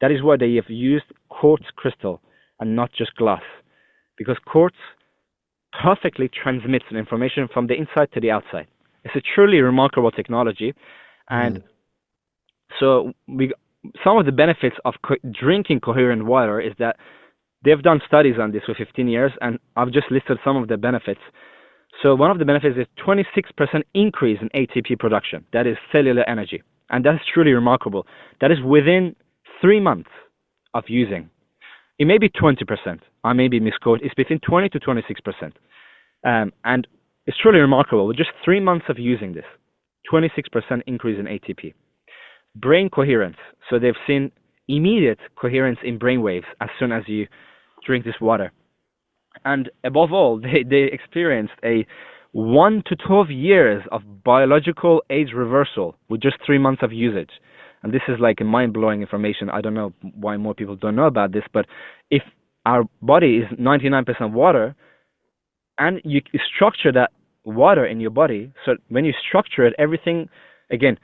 That is why they have used quartz crystal and not just glass, because quartz perfectly transmits the information from the inside to the outside. It's a truly remarkable technology, and so some of the benefits of drinking coherent water is that they've done studies on this for 15 years, and I've just listed some of the benefits. So one of the benefits is 26% increase in ATP production. That is cellular energy. And that's truly remarkable. That is within 3 months of using. It may be 20%. I may be misquoted. It's between 20 to 26%. And it's truly remarkable. With just 3 months of using this, 26% increase in ATP. Brain coherence. So they've seen immediate coherence in brain waves as soon as you drink this water. And above all, they experienced a 1 to 12 years of biological age reversal with just 3 months of usage. And this is like a mind-blowing information. I don't know why more people don't know about this, but if our body is 99% water, and you structure that water in your body, so when you structure it, everything, again,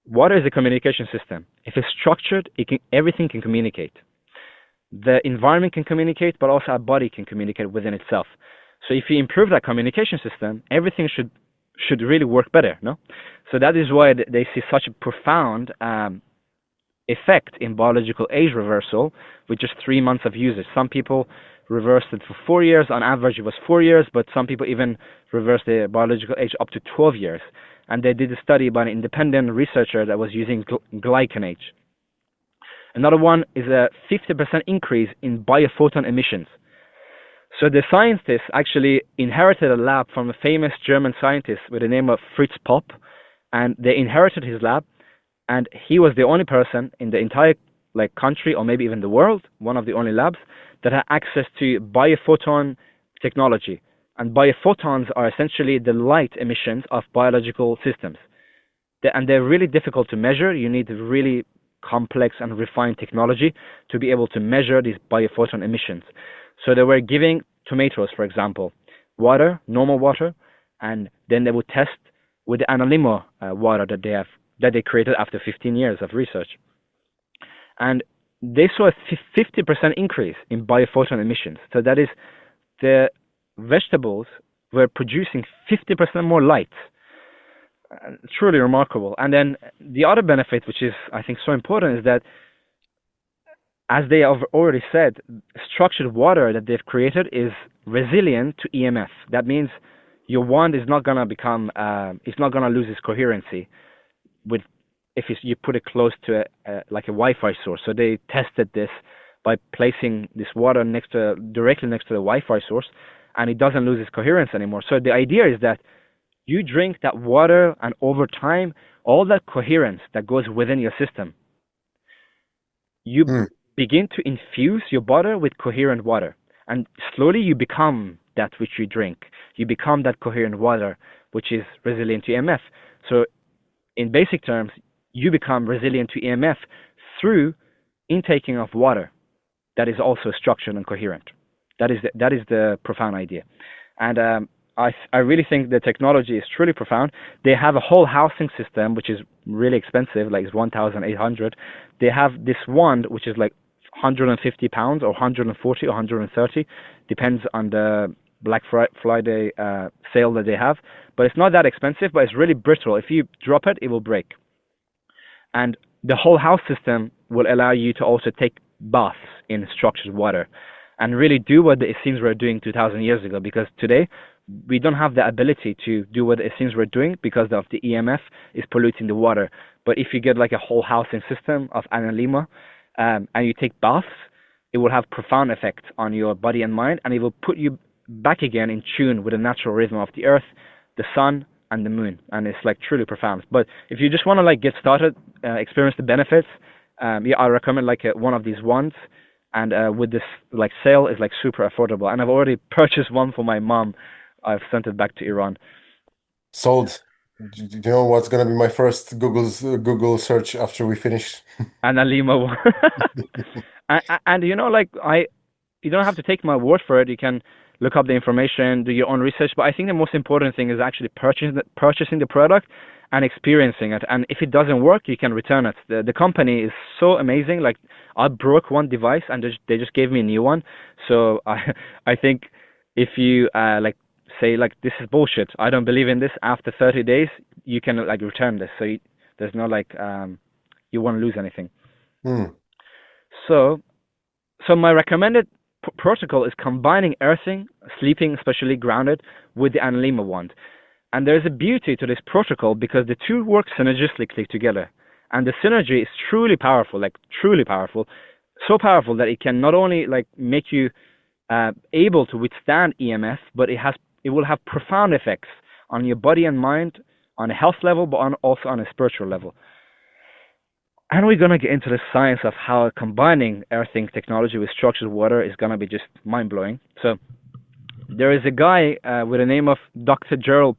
water is a communication system. If it's structured, everything can communicate. The environment can communicate, but also our body can communicate within itself. So if you improve that communication system, everything should really work better, no? So that is why they see such a profound effect in biological age reversal with just 3 months of usage. Some people reversed it for 4 years. On average, it was 4 years, but some people even reversed their biological age up to 12 years. And they did a study by an independent researcher that was using glycanage. Another one is a 50% increase in biophoton emissions. So the scientists actually inherited a lab from a famous German scientist with the name of Fritz Popp, and they inherited his lab, and he was the only person in the entire country, or maybe even the world, one of the only labs that had access to biophoton technology. And biophotons are essentially the light emissions of biological systems. And they're really difficult to measure. You need really complex and refined technology to be able to measure these biophoton emissions. So they were giving tomatoes, for example, water, normal water, and then they would test with the Analimo water that they created after 15 years of research. And they saw a 50% increase in biophoton emissions. So that is, the vegetables were producing 50% more light. Truly remarkable. And then the other benefit, which is, I think, so important, is that, as they have already said, structured water that they've created is resilient to EMF. That means your wand is not gonna it's not gonna lose its coherency with if you put it close to like a Wi-Fi source. So they tested this by placing this water directly next to the Wi-Fi source, and it doesn't lose its coherence anymore. So the idea is that you drink that water, and over time, all that coherence that goes within your system, you begin to infuse your body with coherent water, and slowly you become that which you drink. You become that coherent water, which is resilient to EMF. So, in basic terms, you become resilient to EMF through intaking of water that is also structured and coherent. That is the profound idea, and I really think the technology is truly profound. They have a whole housing system which is really expensive, like it's 1,800. They have this wand which is like 150 pounds or 140 or 130, depends on the Black Friday sale that they have. But it's not that expensive, but it's really brittle. If you drop it, it will break. And the whole house system will allow you to also take baths in structured water and really do what the Essenes were doing 2,000 years ago, because today we don't have the ability to do what the Essenes were doing because of the EMF is polluting the water. But if you get like a whole housing system of Analima and you take baths, it will have profound effect on your body and mind, and it will put you back again in tune with the natural rhythm of the earth, the sun, and the moon. And it's like truly profound. But if you just want to like get started, experience the benefits, yeah, I recommend like one of these ones. And with this like sale, is like super affordable. And I've already purchased one for my mom. I've sent it back to Iran. Sold. Do you know what's gonna be my first Google search after we finish? And Alima one. And you know, like you don't have to take my word for it. You can look up the information, do your own research. But I think the most important thing is actually purchasing the product and experiencing it. And if it doesn't work, you can return it. The company is so amazing. Like I broke one device and they just gave me a new one. So I think if you like say like this is bullshit, I don't believe in this, after 30 days you can like return this. So there's no like you won't lose anything. So my recommended protocol is combining earthing, sleeping, especially grounded, with the Analima wand. And there's a beauty to this protocol because the two work synergistically together. And the synergy is truly powerful, like truly powerful. So powerful that it can not only like make you able to withstand EMF, but it will have profound effects on your body and mind on a health level, but also on a spiritual level. And we're going to get into the science of how combining earthing technology with structured water is going to be just mind-blowing. So there is a guy with the name of Dr. Gerald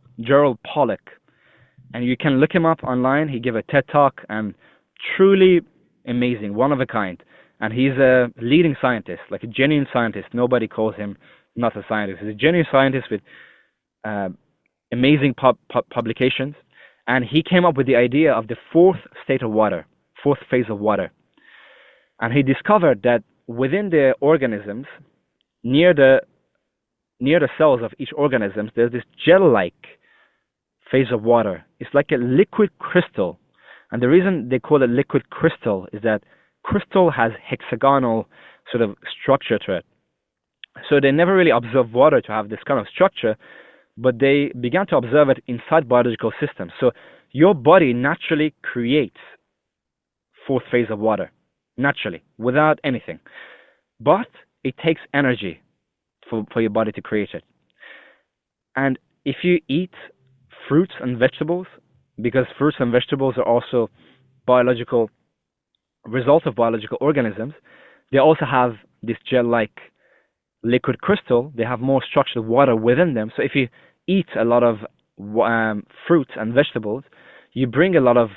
Pollack, and you can look him up online. He gave a TED Talk, and truly amazing, one of a kind. And he's a leading scientist, like a genuine scientist. Nobody calls him not a scientist. He's a genuine scientist with amazing publications. And he came up with the idea of the fourth phase of water. And he discovered that within the organisms, near the cells of each organism, there's this gel-like phase of water. It's like a liquid crystal. And the reason they call it liquid crystal is that crystal has hexagonal sort of structure to it. So they never really observed water to have this kind of structure, but they began to observe it inside biological systems. So your body naturally creates fourth phase of water, naturally, without anything. But it takes energy for your body to create it. And if you eat fruits and vegetables, because fruits and vegetables are also biological results of biological organisms, they also have this gel-like liquid crystal, they have more structured water within them. So if you eat a lot of fruits and vegetables, you bring a lot of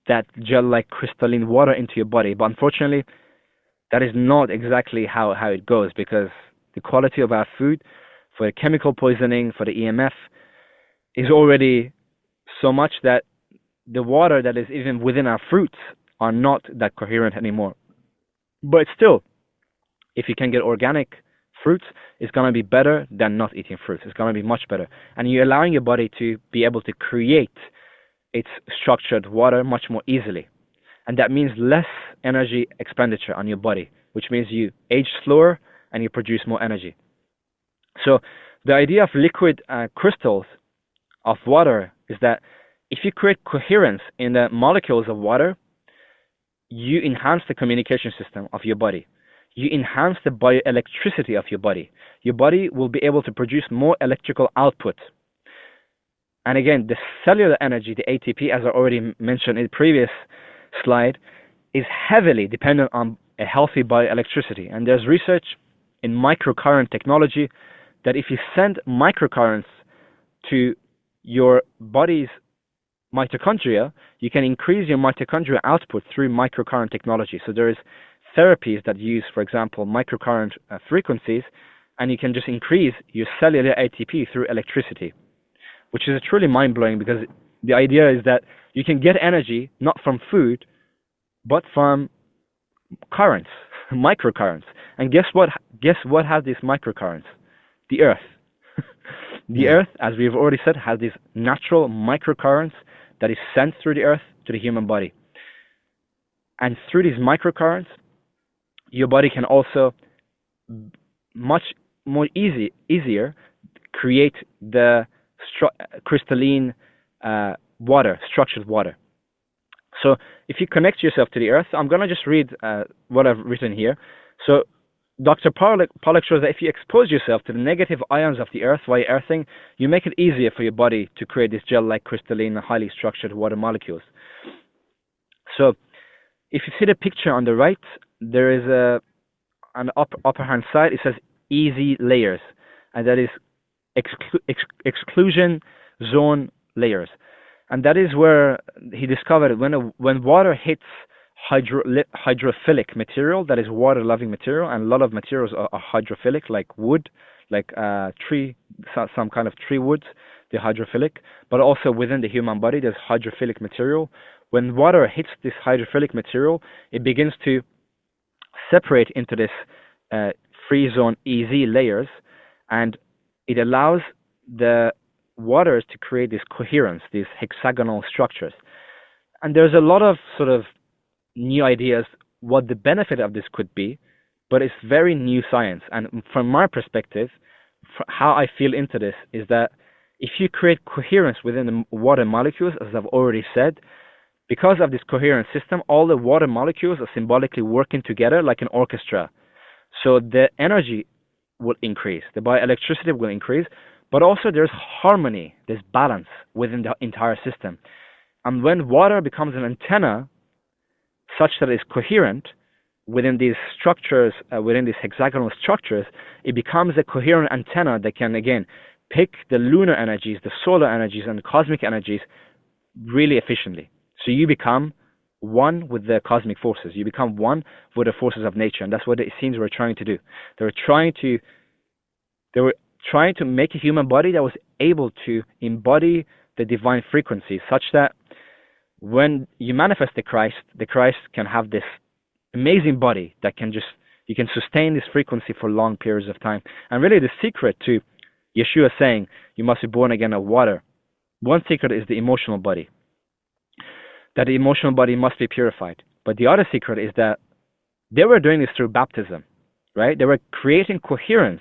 that gel-like crystalline water into your body. But unfortunately, that is not exactly how it goes, because the quality of our food, for the chemical poisoning, for the EMF, is already so much that the water that is even within our fruits are not that coherent anymore. But still, if you can get organic fruits, it's going to be better than not eating fruits. It's going to be much better. And you're allowing your body to be able to create its structured water much more easily. And that means less energy expenditure on your body, which means you age slower and you produce more energy. So the idea of liquid crystals of water is that if you create coherence in the molecules of water, you enhance the communication system of your body. You enhance the bioelectricity of your body. Your body will be able to produce more electrical output. And again, the cellular energy, the ATP, as I already mentioned in the previous slide, is heavily dependent on a healthy bioelectricity. And there's research in microcurrent technology that if you send microcurrents to your body's mitochondria, you can increase your mitochondrial output through microcurrent technology. So there is therapies that use, for example, microcurrent frequencies, and you can just increase your cellular ATP through electricity, which is truly mind-blowing, because the idea is that you can get energy not from food, but from currents, microcurrents. And guess what? Guess what has these microcurrents? The Earth. The Earth, as we've already said, has these natural microcurrents that is sent through the Earth to the human body. And through these microcurrents, your body can also much more easier create the crystalline water, structured water. So if you connect yourself to the Earth, I'm going to just read what I've written here. So Dr. Pollack shows that if you expose yourself to the negative ions of the Earth via earthing, you make it easier for your body to create these gel-like crystalline, highly structured water molecules. So if you see the picture on the right, there is on the upper hand side, it says easy layers, and that is exclusion zone layers. And that is where he discovered when water hits hydrophilic material, that is water-loving material, and a lot of materials are hydrophilic, like wood, like tree, some kind of tree woods, they're hydrophilic, but also within the human body, there's hydrophilic material. When water hits this hydrophilic material, it begins to separate into this free zone easy layers, and it allows the waters to create this coherence, these hexagonal structures. And there's a lot of sort of new ideas what the benefit of this could be, but it's very new science. And from my perspective, how I feel into this is that if you create coherence within the water molecules, as I've already said, because of this coherent system, all the water molecules are symbolically working together like an orchestra. So the energy will increase, the bioelectricity will increase, but also there's harmony, there's balance within the entire system. And when water becomes an antenna, such that it's coherent within these structures, within these hexagonal structures, it becomes a coherent antenna that can, again, pick the lunar energies, the solar energies, and the cosmic energies really efficiently. So you become one with the cosmic forces. You become one with the forces of nature, and that's what it seems we're trying to do. They were trying to make a human body that was able to embody the divine frequency, such that when you manifest the Christ can have this amazing body that can you can sustain this frequency for long periods of time. And really the secret to Yeshua saying you must be born again of water, one secret is the emotional body, that the emotional body must be purified. But the other secret is that they were doing this through baptism, right? They were creating coherence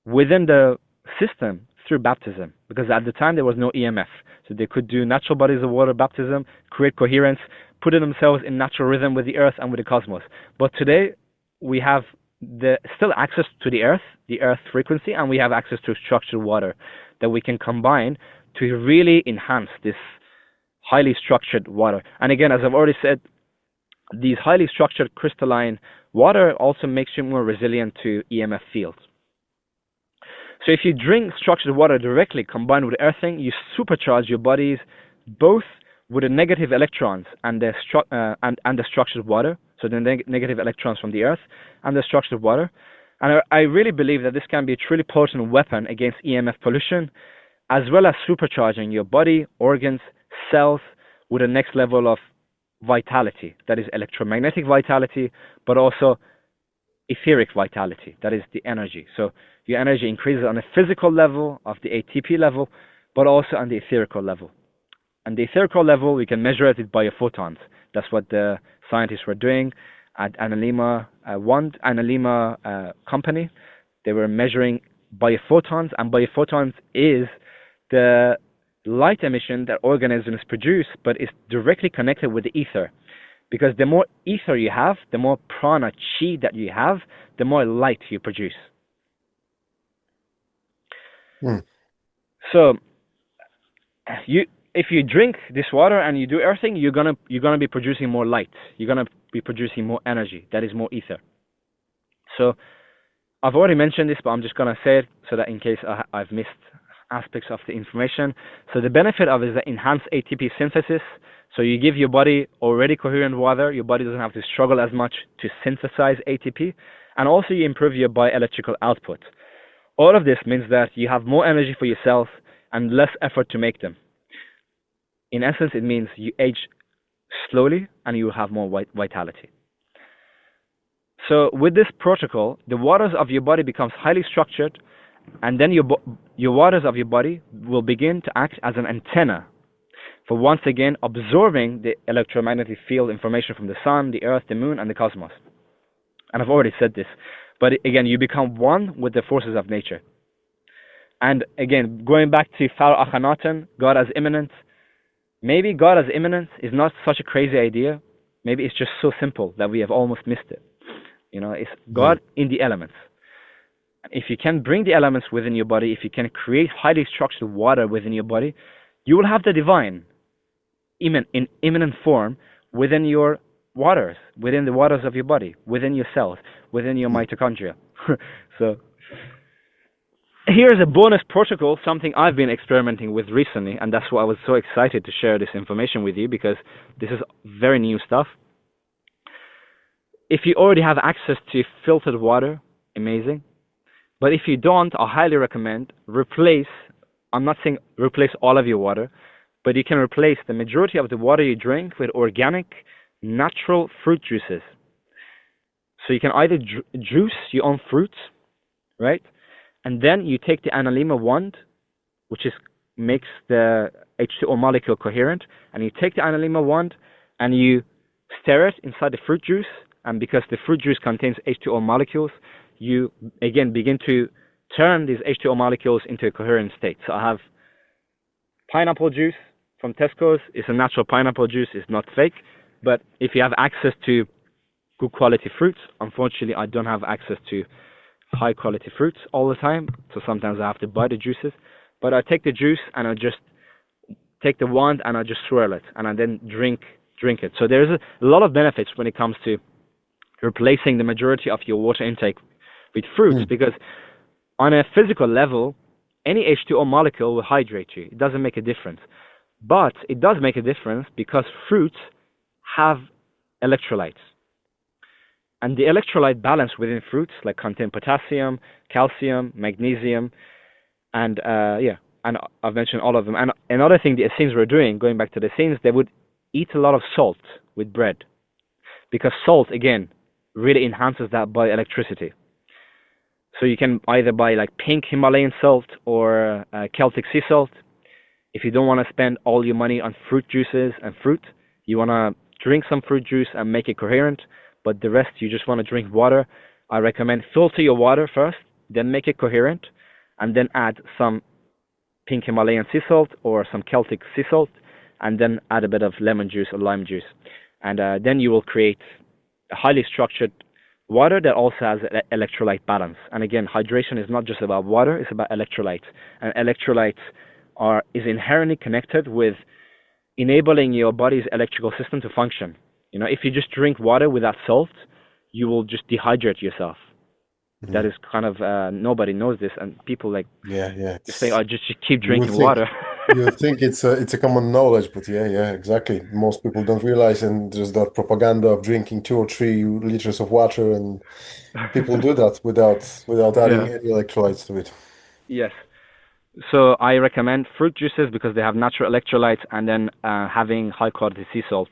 within the system through baptism, because at the time there was no EMF. So they could do natural bodies of water baptism, create coherence, put themselves in natural rhythm with the earth and with the cosmos. But today we have still access to the earth frequency, and we have access to structured water that we can combine to really enhance this highly structured water. And again, as I've already said, these highly structured crystalline water also makes you more resilient to EMF fields. So if you drink structured water directly combined with earthing, you supercharge your bodies both with the negative electrons and the structured water, so the negative electrons from the earth and the structured water. And I really believe that this can be a truly potent weapon against EMF pollution, as well as supercharging your body, organs, cells with the next level of vitality, that is electromagnetic vitality, but also etheric vitality, that is the energy. So your energy increases on a physical level of the ATP level, but also on the etherical level. And the etherical level, we can measure it by photons. That's what the scientists were doing at Analima company. They were measuring biophotons, and biophotons is the light emission that organisms produce, but it's directly connected with the ether. Because the more ether you have, the more prana, chi that you have, the more light you produce. So if you drink this water and you do earthing, you're gonna be producing more light. You're gonna be producing more energy. That is more ether. So I've already mentioned this, but I'm just gonna say it so that in case I've missed aspects of the information. So the benefit of it is the enhanced ATP synthesis. So you give your body already coherent water. Your body doesn't have to struggle as much to synthesize ATP, and also you improve your bioelectrical output. All of this means that you have more energy for yourself and less effort to make them. In essence, it means you age slowly and you have more vitality. So with this protocol, the waters of your body becomes highly structured, and then your waters of your body will begin to act as an antenna for once again absorbing the electromagnetic field information from the sun, the earth, the moon, and the cosmos. And I've already said this, but again, you become one with the forces of nature. And again, going back to Pharaoh Akhenaten, God as immanent, maybe God as immanent is not such a crazy idea. Maybe it's just so simple that we have almost missed it. You know, it's God in the elements. If you can bring the elements within your body, if you can create highly structured water within your body, you will have the divine in immanent form within your waters, within the waters of your body, within your cells, within your mitochondria. So here's a bonus protocol, something I've been experimenting with recently, and that's why I was so excited to share this information with you, because this is very new stuff. If you already have access to filtered water, amazing. But if you don't, I highly recommend I'm not saying replace all of your water, but you can replace the majority of the water you drink with organic, natural fruit juices. So you can either juice your own fruits, right? And then you take the Analima wand, which makes the H2O molecule coherent, and you take the Analima wand and you stir it inside the fruit juice, and because the fruit juice contains H2O molecules, you again begin to turn these H2O molecules into a coherent state. So I have pineapple juice from Tesco's. It's a natural pineapple juice. It's not fake. But if you have access to good quality fruits, unfortunately I don't have access to high quality fruits all the time. So sometimes I have to buy the juices. But I take the juice and I just take the wand and I just swirl it and I then drink it. So there's a lot of benefits when it comes to replacing the majority of your water intake with fruits, because on a physical level, any H2O molecule will hydrate you. It doesn't make a difference. But it does make a difference because fruits have electrolytes. And the electrolyte balance within fruits like contain potassium, calcium, magnesium, and and I've mentioned all of them. And another thing the Essenes were doing, going back to the Essenes, they would eat a lot of salt with bread, because salt, again, really enhances that by electricity. So you can either buy like pink Himalayan salt or Celtic sea salt. If you don't want to spend all your money on fruit juices and fruit, you want to drink some fruit juice and make it coherent, but the rest you just want to drink water, I recommend filter your water first, then make it coherent, and then add some pink Himalayan sea salt or some Celtic sea salt, and then add a bit of lemon juice or lime juice. And then you will create a highly structured water that also has electrolyte balance. And again, hydration is not just about water, it's about electrolytes. And electrolytes is inherently connected with enabling your body's electrical system to function. You know, if you just drink water without salt, you will just dehydrate yourself. That Mhm. is kind of nobody knows this, and people like Yeah, yeah. just think, "Oh, just keep You would drinking think water." you would think it's a common knowledge, but yeah, yeah, exactly. Most people don't realize, and there's that propaganda of drinking 2 or 3 liters of water, and people do that without adding Yeah. any electrolytes to it. Yes. So I recommend fruit juices because they have natural electrolytes, and then having high quality sea salt.